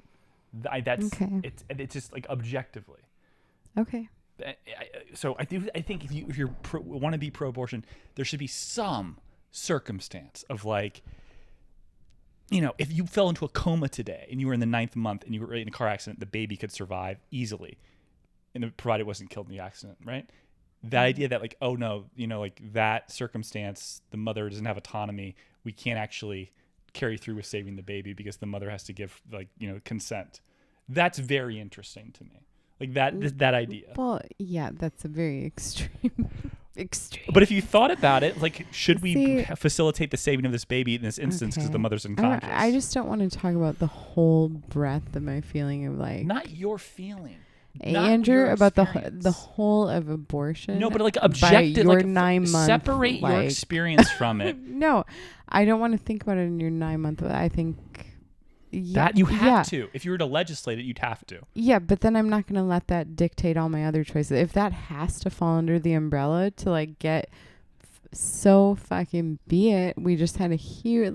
That's okay. It's just objectively. Okay. So I think if you want to be pro-abortion, there should be some circumstance of if you fell into a coma today and you were in the 9th month and you were in a car accident, the baby could survive easily, and provided it wasn't killed in the accident, right? That idea that oh no, that circumstance, the mother doesn't have autonomy. We can't actually carry through with saving the baby because the mother has to give consent. That's very interesting to me. That idea. Well, yeah, that's a very extreme. But if you thought about it, should we facilitate the saving of this baby in this instance because the mother's unconscious? I just don't want to talk about the whole breadth of my feeling of not your feeling. Andrew, about the whole of abortion. No, but objective, your 9 month. Separate your experience from it. No, I don't want to think about it in your 9 month. I think that you have to. If you were to legislate it, you'd have to. Yeah, but then I'm not going to let that dictate all my other choices. If that has to fall under the umbrella to get so fucking be it. We just had a huge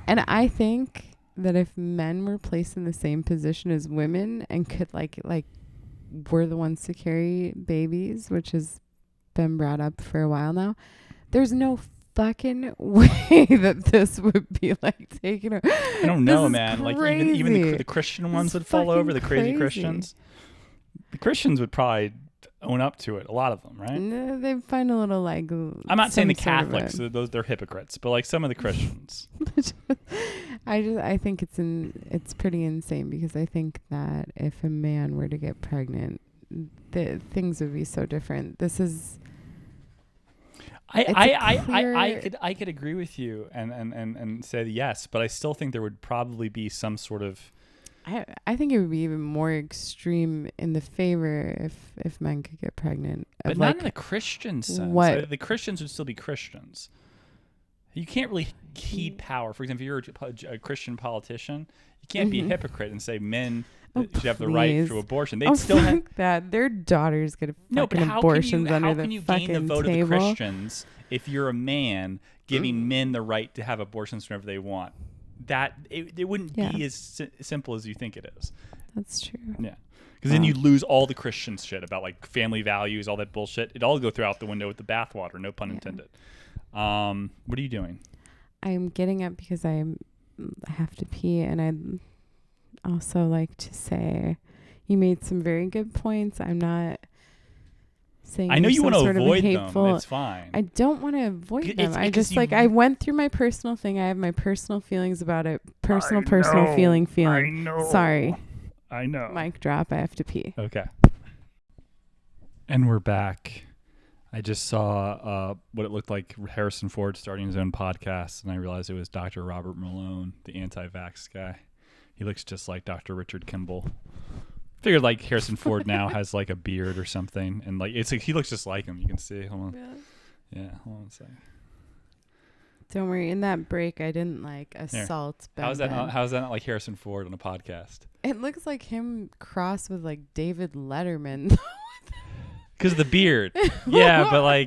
and I think that if men were placed in the same position as women and could we're the ones to carry babies, which has been brought up for a while now, there's no fucking way that this would be taken over. I don't know, man. Even the Christian ones would fall over. The crazy Christians. The Christians would probably. own up to it. A lot of them, right? No, they find a little like. I'm not saying the some sort of Catholics; those they're hypocrites, but like some of the Christians. I think it's pretty insane because I think that if a man were to get pregnant, things would be so different. This is. I could agree with you and say yes, but I still think there would probably be some sort of. I think it would be even more extreme in the favor if men could get pregnant. But not in the Christian sense. What? The Christians would still be Christians. You can't really heed power. For example, if you're a Christian politician, you can't be a hypocrite and say men should have the right to abortion. They'd still have that. Their daughters get abortions under the fucking table. How can you gain the vote of the Christians if you're a man giving men the right to have abortions whenever they want? That it wouldn't be as simple as you think it is. That's true. Yeah, because then you lose all the Christian shit about like family values, all that bullshit. It all go through out the window with the bathwater. No pun intended. What are you doing? I'm getting up because I have to pee, and I'd also like to say you made some very good points. I'm not saying I know you want to avoid hateful. them. It's fine. I don't want to avoid them. I just I went through my personal thing. I have my personal feelings about it. Personal feeling. I know. Sorry. I know. Mic drop. I have to pee. Okay. And we're back. I just saw what it looked like Harrison Ford starting his own podcast, and I realized it was Dr. Robert Malone, the anti-vax guy. He looks just like Dr. Richard Kimball. Figured like Harrison Ford now has like a beard or something, and like it's like he looks just like him. You can see. Hold on. Yeah, hold on a second. Don't worry. In that break, I didn't like assault Ben. How's that not like Harrison Ford on a podcast? It looks like him crossed with like David Letterman. Because of the beard. Yeah,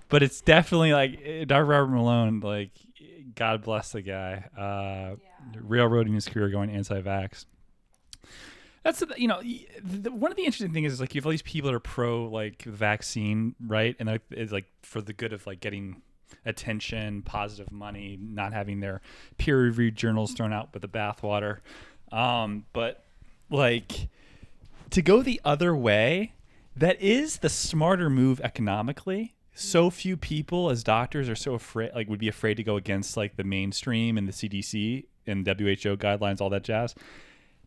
but it's definitely like Dr. Robert Malone. Like, God bless the guy. Railroading his career, going anti-vax. That's one of the interesting things is like you have all these people that are pro like vaccine, right? And it's like for the good of like getting attention, positive money, not having their peer-reviewed journals thrown out with the bathwater. But like to go the other way, that is the smarter move economically. So few people as doctors are so afraid, like would be afraid to go against like the mainstream and the CDC and WHO guidelines, all that jazz.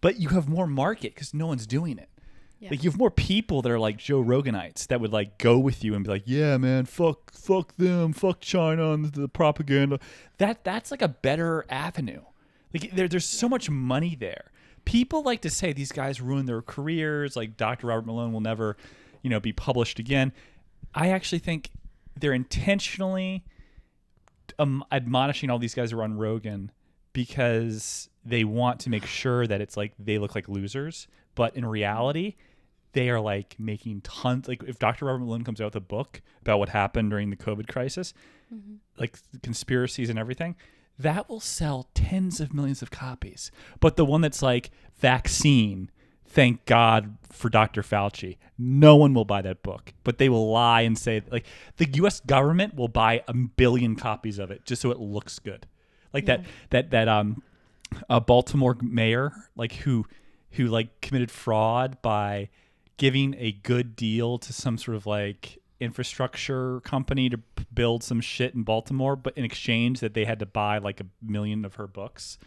But you have more market because no one's doing it. Yeah. Like you have more people that are like Joe Roganites that would like go with you and be like, yeah, man, fuck them, fuck China and the propaganda. That's like a better avenue. Like there's so much money there. People like to say these guys ruined their careers. Like Dr. Robert Malone will never, be published again. I actually think they're intentionally admonishing all these guys who are on Rogan because they want to make sure that it's like they look like losers. But in reality, they are like making tons. Like if Dr. Robert Malone comes out with a book about what happened during the COVID crisis, like conspiracies and everything, that will sell tens of millions of copies. But the one that's like vaccine, thank God for Dr. Fauci, no one will buy that book. But they will lie and say like the U.S. government will buy 1 billion copies of it just so it looks good. Like a Baltimore mayor like who like committed fraud by giving a good deal to some sort of like infrastructure company to build some shit in Baltimore, but in exchange that they had to buy like 1 million of her books.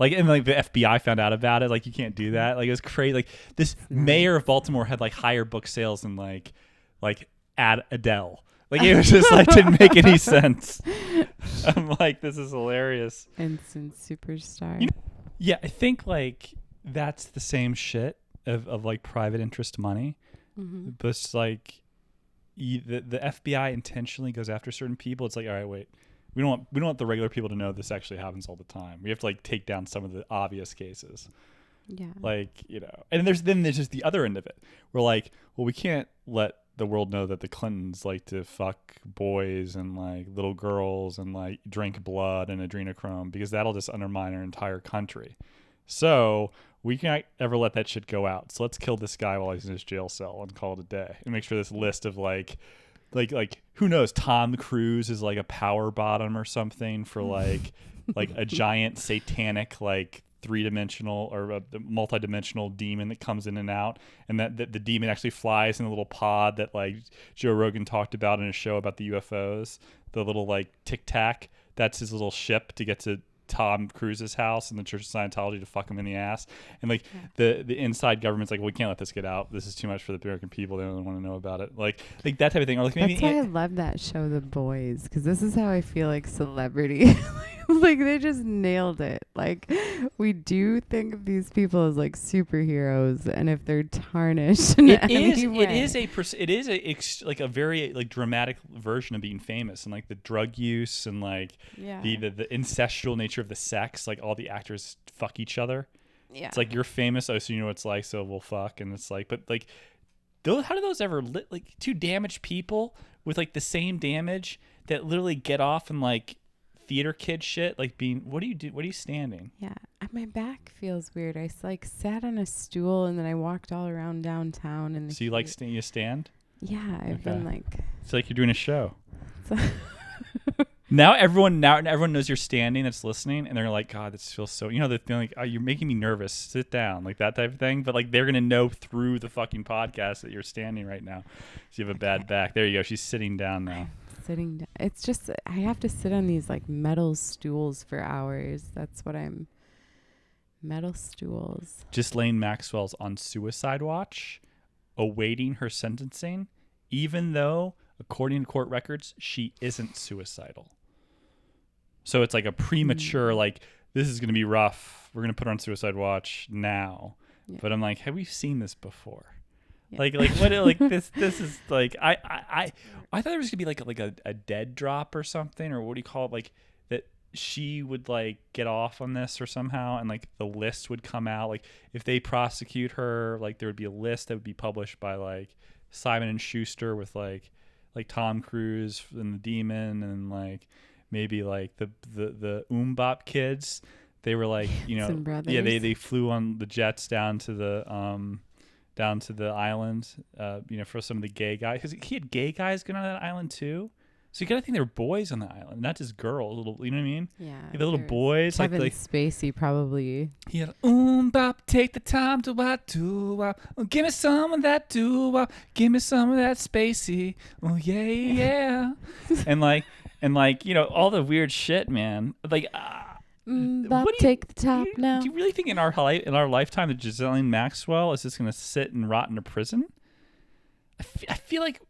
Like, and like the FBI found out about it. Like, you can't do that. Like, it was crazy. Like, this mayor of Baltimore had like higher book sales than like Adele. Like, it was just like didn't make any sense. I'm like, this is hilarious. Instant superstar. Yeah, I think like that's the same shit of like private interest money. But it's like the FBI intentionally goes after certain people. It's like, all right, wait. We don't want the regular people to know this actually happens all the time. We have to like take down some of the obvious cases. Yeah. Like, and there's just the other end of it. We're like, well, we can't let the world know that the Clintons like to fuck boys and like little girls and like drink blood and adrenochrome because that'll just undermine our entire country. So we can't ever let that shit go out. So let's kill this guy while he's in his jail cell and call it a day and make sure this list of like who knows, Tom Cruise is like a power bottom or something for like a giant satanic like three-dimensional or a multi-dimensional demon that comes in and out, and that the demon actually flies in a little pod that like Joe Rogan talked about in a show about the UFOs, the little like Tic Tac. That's his little ship to get to Tom Cruise's house in the Church of Scientology to fuck him in the ass. And like the inside government's like, well, we can't let this get out. This is too much for the American people. They don't want to know about it. Like that type of thing. Or like maybe That's why I love that show, The Boys, because this is how I feel like celebrity. Like they just nailed it. Like we do think of these people as like superheroes, and if they're tarnished, it is like a very like dramatic version of being famous, and like the drug use and like the incestual nature of the sex. Like all the actors fuck each other. Yeah, it's like you're famous, oh, so you know what it's like, so we'll fuck. And it's like, but like, how do those ever like two damaged people with like the same damage that literally get off and like theater kid shit, like being, what do you do? What are you standing? Yeah, my back feels weird. I like sat on a stool and then I walked all around downtown. And so you like you stand? Yeah, I've been like. It's like you're doing a show. Now everyone knows you're standing that's listening, and they're like, God, this feels so. You know, they're feeling like, oh, you're making me nervous. Sit down, like that type of thing. But like they're gonna know through the fucking podcast that you're standing right now. So you have a bad back. There you go. She's sitting down now. Sitting down. It's just I have to sit on these like metal stools for hours. That's what I'm. Metal stools. Ghislaine Maxwell's on suicide watch, awaiting her sentencing, even though, according to court records, she isn't suicidal. So it's like a premature, like, this is going to be rough. We're going to put her on suicide watch now. Yeah. But I'm like, have we seen this before? Yeah. Like what? Like this is like I thought there was gonna be like a dead drop or something, or what do you call it? Like that she would like get off on this or somehow, and like the list would come out. Like if they prosecute her, like there would be a list that would be published by like Simon and Schuster with like Tom Cruise and the Demon, and like maybe like the Bop kids. They were like, you know, yeah, they flew on the jets down to the island, you know, for some of the gay guys, because he had gay guys going on that island too. So you gotta think there were boys on the island, not just girls. Little, you know what I mean? Yeah. The little boys, Kevin Spacey probably. He had bop, take the time to bop, give me some of that bop, give me some of that Spacey. Oh yeah. and like you know all the weird shit, man. Like. Bop, take the top now. Do you really think in our lifetime that Ghislaine Maxwell is just going to sit and rot in a prison? I feel like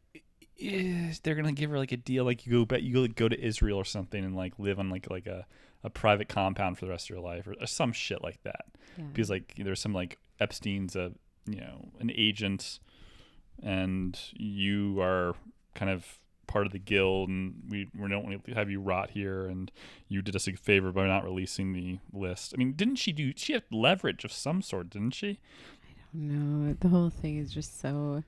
they're going to give her like a deal, like you go to Israel or something and like live on like a private compound for the rest of your life or some shit like that. Yeah. Because like there's some like Epstein's an agent, and you are kind of part of the guild, and we don't want to have you rot here, and you did us a favor by not releasing the list. I mean, she had leverage of some sort, didn't she? I don't know. The whole thing is just so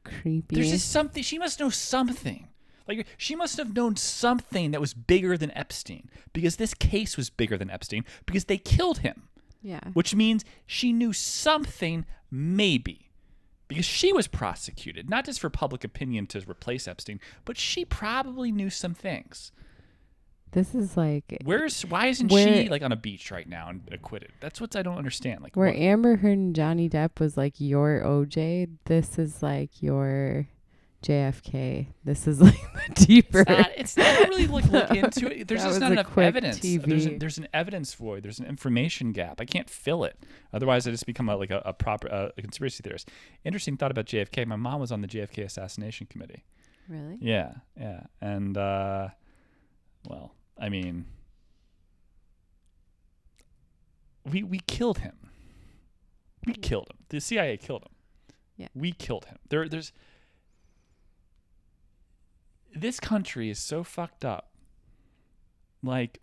creepy. There's just something. She must know something. Like, she must have known something that was bigger than Epstein, because this case was bigger than Epstein, because they killed him. Yeah. Which means she knew something, maybe. Because she was prosecuted, not just for public opinion to replace Epstein, but she probably knew some things. This is like... Why isn't she like on a beach right now and acquitted? That's what I don't understand. Like, where Amber Heard and Johnny Depp was like your OJ, this is like your JFK. This is like the deeper... It's not really look into it. There's just not enough evidence. There's an evidence void. There's an information gap. I can't fill it. Otherwise, I just become a proper conspiracy theorist. Interesting thought about JFK. My mom was on the JFK assassination committee. Really? Yeah. And, well, I mean, we killed him. We killed him. The CIA killed him. Yeah. We killed him. There's... This country is so fucked up. Like,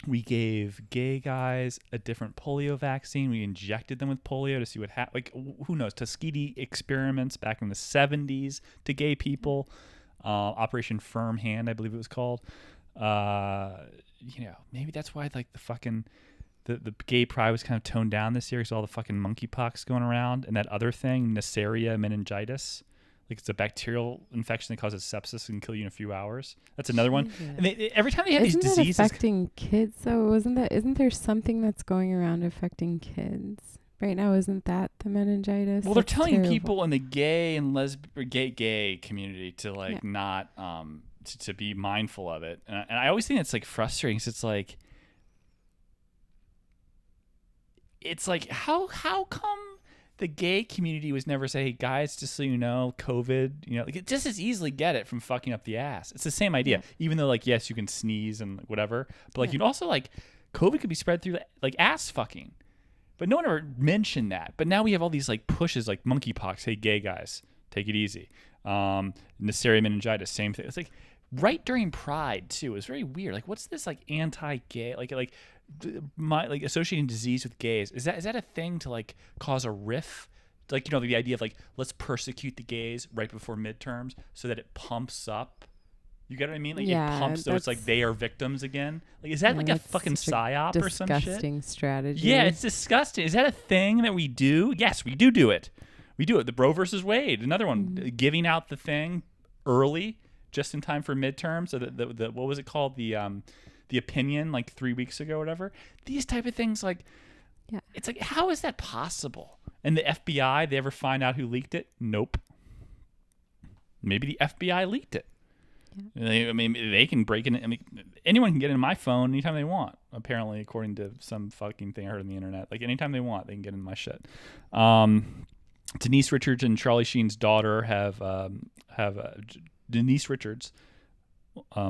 we gave gay guys a different polio vaccine. We injected them with polio to see what happened. Like, who knows? Tuskegee experiments back in the 70s to gay people. Operation Firm Hand, I believe it was called. Maybe that's why, like, the gay pride was kind of toned down this year because all the fucking monkeypox going around and that other thing, Neisseria meningitis. Like it's a bacterial infection that causes sepsis and can kill you in a few hours. That's another one. Jesus. And every time they have Isn't these that diseases, affecting kids though? Isn't there something that's going around affecting kids right now? Isn't that the meningitis? well, they're That's telling terrible. people in the gay and gay community to like Yeah. not to be mindful of it. And I always think it's like frustrating. 'Cause it's like how come the gay community was never say, hey guys, just so you know, COVID, like it just as easily get it from fucking up the ass. It's the same idea. Yeah. Even though like, yes, you can sneeze and whatever, but like Yeah. you'd also like COVID could be spread through like ass fucking. But no one ever mentioned that. But now we have all these like pushes like monkeypox. Hey, gay guys, take it easy. Neisseria meningitis, same thing. It's like right during Pride too. It was very weird. Like, what's this like anti-gay like associating disease with gays? Is that a thing to like cause a riff? Like the idea of like let's persecute the gays right before midterms so that it pumps up. You get what I mean? Like Yeah, it pumps so it's like they are victims again. Like is that like a that's fucking such a psyop or some shit? disgusting strategy. Yeah, it's disgusting. Is that a thing that we do? Yes, we do it. We do it. The Roe versus Wade, another one, giving out the thing early, just in time for midterms. So the what was it called? The opinion like 3 weeks ago or whatever. These type of things, like, Yeah. it's like, how is that possible? And the FBI, they ever find out who leaked it? Nope. Maybe the FBI leaked it. Yeah. I mean, they can break in. I mean, anyone can get in my phone anytime they want. Apparently, according to some fucking thing I heard on the internet, like anytime they want, they can get in my shit. Denise Richards and Charlie Sheen's daughter have Denise Richards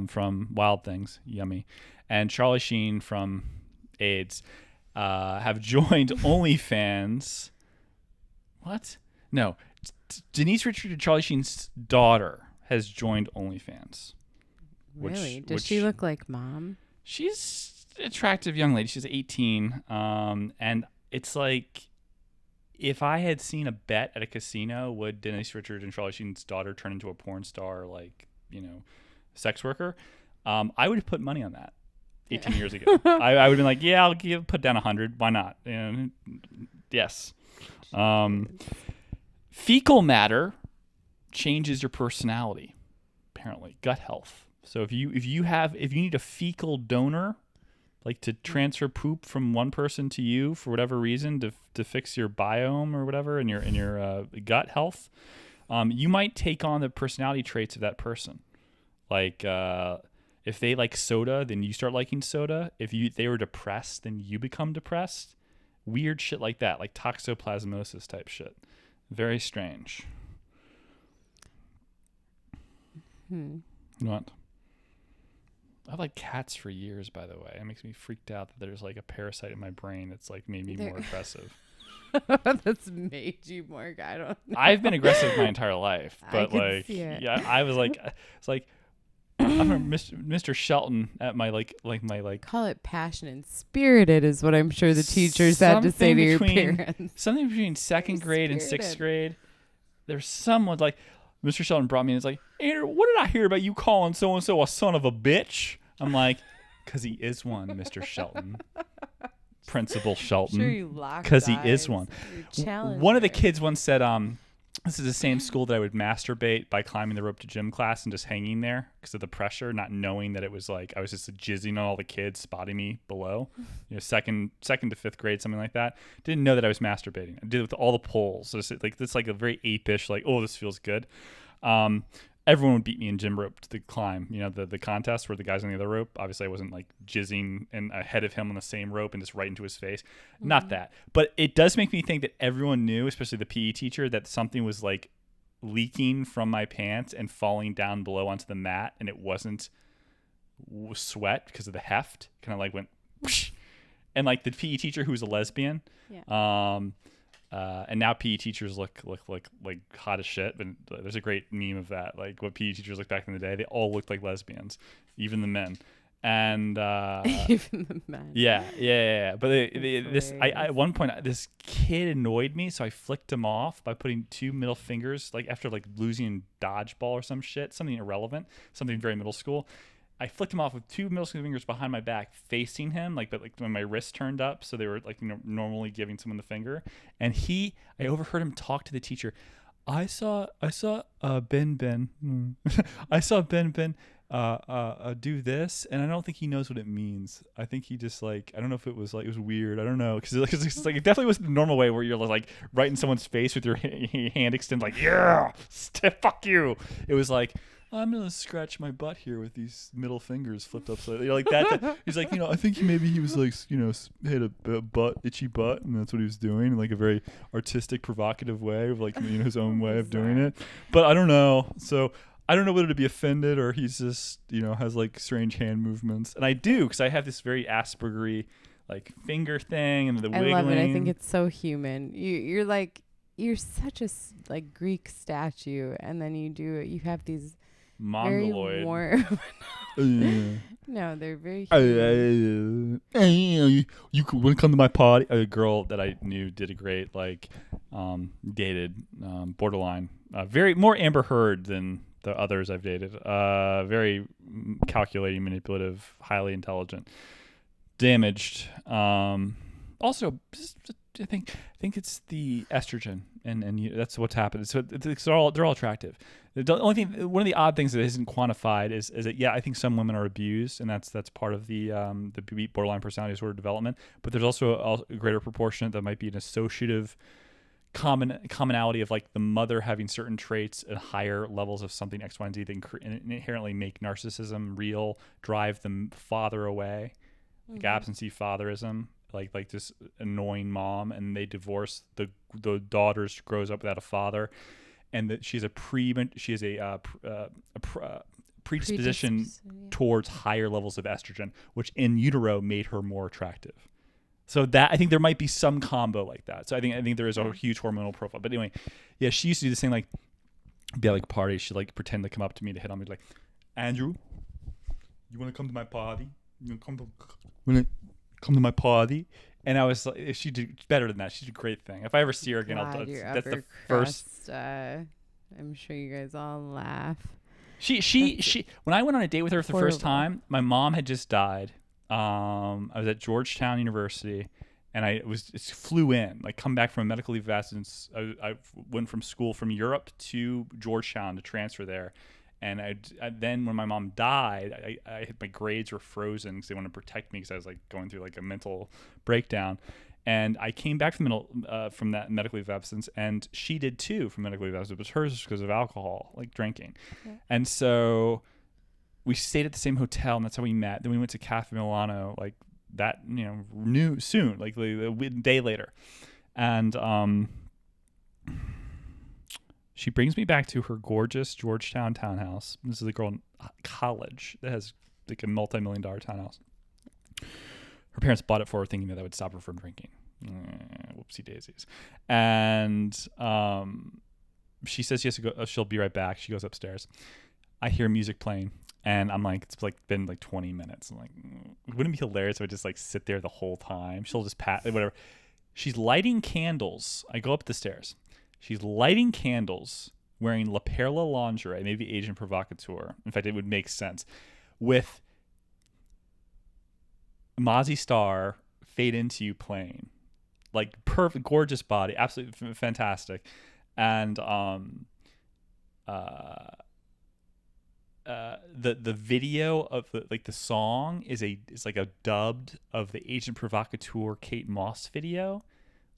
from Wild Things, yummy, and Charlie Sheen from AIDS have joined OnlyFans. What? No, Denise Richards and Charlie Sheen's daughter has joined OnlyFans. Really? Does she look like mom? She's an attractive young lady. She's 18. And it's like, if I had seen a bet at a casino, would Denise Richards and Charlie Sheen's daughter turn into a porn star, like, sex worker? I would have put money on that 18 years ago. I would have been like, yeah, put down 100. Why not? Yes. Fecal matter changes your personality, apparently. Gut health. So if you need a fecal donor, like to transfer poop from one person to you for whatever reason to fix your biome or whatever in your gut health, you might take on the personality traits of that person. Like if they like soda, then you start liking soda. If they were depressed, then you become depressed. Weird shit like that, like toxoplasmosis type shit. Very strange. What? I've liked cats for years, by the way. It makes me freaked out that there's like a parasite in my brain that's like made me more aggressive. That's made you more. I don't know. I've been aggressive my entire life, but can like, see it. yeah, I was like, it's like I'm Mr. Shelton at my Call it passion and spirited is what I'm sure the teachers had to say to your parents. Something between second grade and sixth grade. There's someone like Mr. Shelton brought me and it's like, Andrew, what did I hear about you calling so and so a son of a bitch? I'm like, because he is one, Mr. Shelton. Principal Shelton. Sure, you locked because he eyes. is one. One of the kids once said, this is the same school that I would masturbate by climbing the rope to gym class and just hanging there because of the pressure, not knowing that it was like I was just jizzing on all the kids spotting me below. Second to fifth grade, something like that. Didn't know that I was masturbating. I did it with all the poles. So it's like a very ape-ish, like, oh, this feels good. Everyone would beat me in gym rope to climb. The contest where the guy's on the other rope. Obviously, I wasn't like jizzing and ahead of him on the same rope and just right into his face. Mm-hmm. Not that. But it does make me think that everyone knew, especially the PE teacher, that something was like leaking from my pants and falling down below onto the mat, and it wasn't sweat because of the heft. Kind of like went, whoosh. And like the PE teacher who was a lesbian. Yeah. And now PE teachers look like hot as shit. But there's a great meme of that, like what PE teachers looked back in the day. They all looked like lesbians, even the men. And even the men. Yeah. But at one point, this kid annoyed me, so I flicked him off by putting two middle fingers, like after like losing dodgeball or some shit, something irrelevant, something very middle school. I flicked him off with two middle school fingers behind my back, facing him, but when my wrists turned up, so they were like normally giving someone the finger. And I overheard him talk to the teacher. I saw Ben I saw Ben do this, and I don't think he knows what it means. I think he just like, I don't know if it was like, it was weird. I don't know, because it's like, it definitely wasn't the normal way where you're like right in someone's face with your hand extended, like, yeah, fuck you. It was like, I'm gonna scratch my butt here with these middle fingers flipped upside. Like that. He's like, I think maybe he was like, had a itchy butt, and that's what he was doing in like a very artistic, provocative way of like, his own way of doing it. But I don't know. So I don't know whether to be offended or he's just, has like strange hand movements. And I do, because I have this very Aspergery like finger thing and the wiggling. I love it. I think it's so human. You're such a like Greek statue, and then you have these Mongoloid. very warm. No, they're very human. You want to come to my party? A girl that I knew did a great dated borderline, very more Amber Heard than the others I've dated. Very calculating, manipulative, highly intelligent, damaged. Also, I think it's the estrogen, and that's what's happened. So they're all attractive. The only thing, one of the odd things that isn't quantified is that, yeah, I think some women are abused, and that's part of the borderline personality disorder development. But there's also a greater proportion that might be an associative commonality of like the mother having certain traits at higher levels of something X, Y, and Z that inherently make narcissism real, drive the father away, like absentee fatherism. Like this annoying mom, and they divorce. The daughter grows up without a father, and that she has a predisposition towards higher levels of estrogen, which in utero made her more attractive. So that, I think there might be some combo like that. So I think there is a huge hormonal profile. But anyway, yeah, she used to do this thing, like be at like parties. She'd like pretend to come up to me to hit on me, like, Andrew, you want to come to my party? You want to come to my party? And I was like, she did better than that. She did a great thing. If I ever see her again, that's the first. I'm sure you guys all laugh. She when I went on a date with her for the first time, my mom had just died. I was at Georgetown University, and I flew in, like, come back from a medical leave of absence. I went from school from Europe to Georgetown to transfer there. And I then when my mom died, my grades were frozen because they wanted to protect me, because I was like going through like a mental breakdown. And I came back from that medical leave of absence, and she did too from medical leave of absence, but hers was because of alcohol, like drinking. Yeah. And so we stayed at the same hotel, and that's how we met. Then we went to Cafe Milano, like that, soon, like a day later. And she brings me back to her gorgeous Georgetown townhouse. This is a girl in college that has like a multi-million-dollar townhouse. Her parents bought it for her thinking that would stop her from drinking. Whoopsie daisies. And she says she has to go. She'll be right back. She goes upstairs. I hear music playing, and I'm like, it's like been like 20 minutes. I'm like, wouldn't it be hilarious if I just like sit there the whole time? She'll just whatever. She's lighting candles. I go up the stairs. She's lighting candles, wearing La Perla lingerie, maybe Asian provocateur. In fact, it would make sense, with Mozzie Star, Fade Into You playing. Like, perfect, gorgeous body, absolutely fantastic. And the video of the song is like a dubbed of the Asian provocateur Kate Moss video.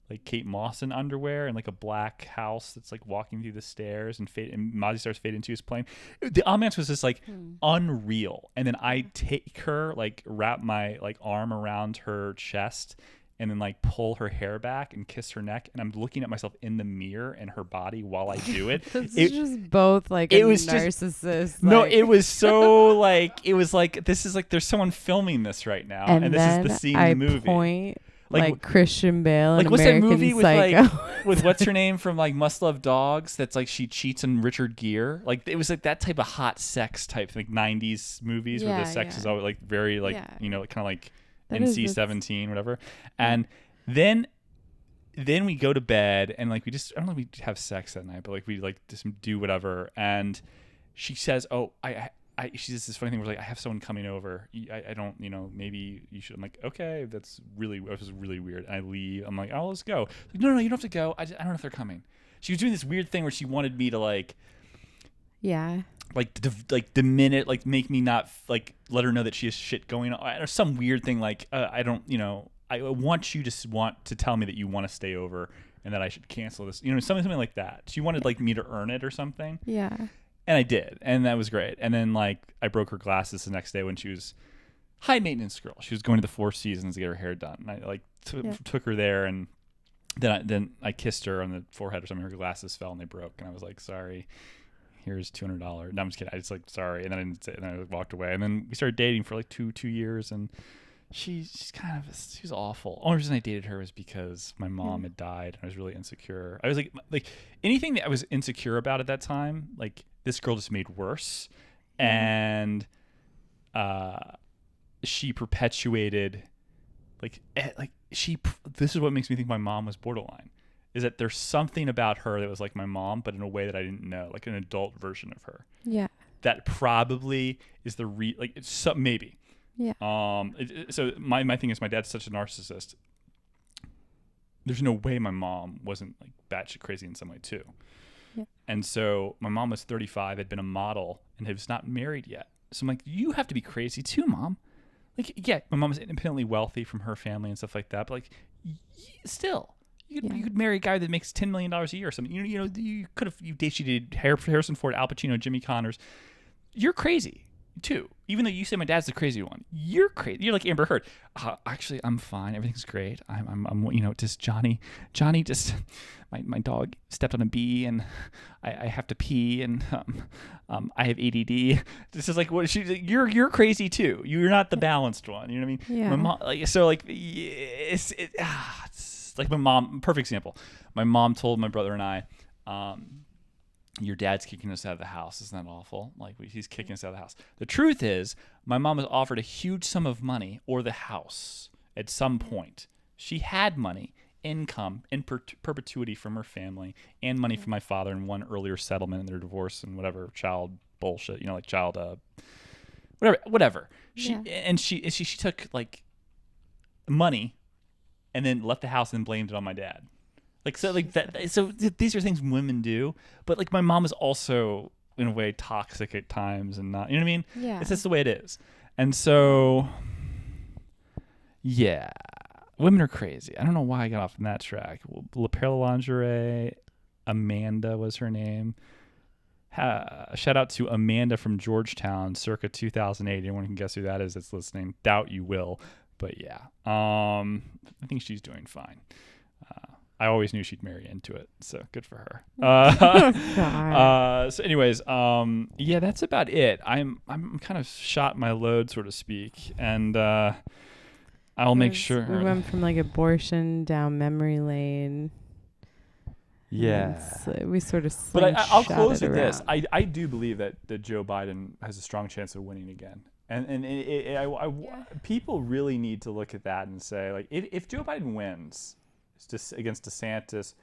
Like Kate Moss in underwear and like a black house that's like walking through the stairs, and Mozzie Star's Fade Into You is playing. The ambiance was just like unreal. And then I take her, like wrap my like arm around her chest, and then like pull her hair back and kiss her neck, and I'm looking at myself in the mirror and her body while I do it. It's just both like a narcissist. No, it was so like, it was like, this is like, there's someone filming this right now, and this is the scene in the movie. Point like Christian Bale, like what's American that movie Psycho. with what's her name from like Must Love Dogs? That's like she cheats on Richard Gere. Like it was like that type of hot sex type, like 90s movies where the sex is always like very like kind of like NC-17 whatever. And then we go to bed, and like I don't know if we have sex that night, but like we like just do whatever. And she says, "Oh, she says this funny thing where like, I have someone coming over. I don't, maybe you should." I'm like, okay, that was really weird. And I leave. I'm like, oh, let's go. Like, no, you don't have to go. I don't know if they're coming. she was doing this weird thing where she wanted me to Yeah. diminish, make me not let her know that she has shit going on, or some weird thing I don't, I want you to want to tell me that you want to stay over and that I should cancel this, something like that. She wanted me to earn it or something. Yeah. And I did, and that was great. And then I broke her glasses the next day when she was high maintenance girl. She was going to the Four Seasons to get her hair done. And I took her there, and then I kissed her on the forehead or something. Her glasses fell and they broke, and I was like, sorry. Here's $200. No, I'm just kidding. I just sorry, and then I didn't say it, and I walked away. And then we started dating for two years, and she's she was awful. Only reason I dated her was because my mom had died, and I was really insecure. I was like anything that I was insecure about at that time, this girl just made worse, and she perpetuated this is what makes me think my mom was borderline. Is that there's something about her that was like my mom, but in a way that I didn't know, an adult version of her. Yeah. That probably is it's maybe. Yeah. So my thing is, my dad's such a narcissist. There's no way my mom wasn't batshit crazy in some way too. Yeah. And so my mom was 35, had been a model, and was not married yet. So I'm like, you have to be crazy too, Mom. Yeah, my mom was independently wealthy from her family and stuff like that, but still. You could marry a guy that makes $10 million a year or something. You could have. She did Harrison Ford, Al Pacino, Jimmy Connors. You're crazy too. Even though you say my dad's the crazy one, you're crazy. You're like Amber Heard. Actually, I'm fine. Everything's great. I'm just Johnny just my dog stepped on a bee and I have to pee and I have ADD. This is what you're crazy too. You're not the balanced one. You know what I mean? Yeah. My mom, it's my mom. Perfect example. My mom told my brother and I, your dad's kicking us out of the house. Isn't that awful? He's kicking us out of the house. The truth is, my mom was offered a huge sum of money or the house at some point. She had money, income, in perpetuity from her family, and money from my father in one earlier settlement in their divorce and whatever child bullshit, child, whatever. She took money and then left the house and blamed it on my dad. So these are things women do, but my mom is also in a way toxic at times and not, you know what I mean? Yeah. It's just the way it is. And so, yeah, women are crazy. I don't know why I got off on that track. Lapel Lingerie, Amanda was her name. Shout out to Amanda from Georgetown, circa 2008. Anyone can guess who that is that's listening? Doubt you will. But yeah, I think she's doing fine. I always knew she'd marry into it, so good for her. So anyways, yeah, that's about it. I'm kind of shot my load, so to speak, and I'll make sure. We went from abortion down memory lane. Yeah. We sort of But I'll close with this. I do believe that Joe Biden has a strong chance of winning again. And people really need to look at that and say, if Joe Biden wins just against DeSantis,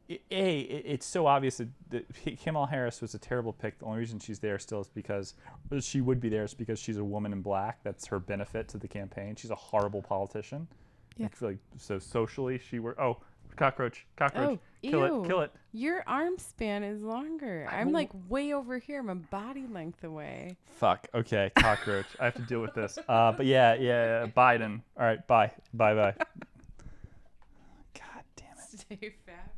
it's so obvious that Kamala Harris was a terrible pick. The only reason she's there still is because she would be there is because she's a woman in black. That's her benefit to the campaign. She's a horrible politician. Yeah. So socially, cockroach. Oh, Kill it. Your arm span is longer. I'm way over here. I'm a body length away. Fuck. Okay, cockroach. I have to deal with this. But yeah, Biden. All right, bye. God damn it. Stay fabulous.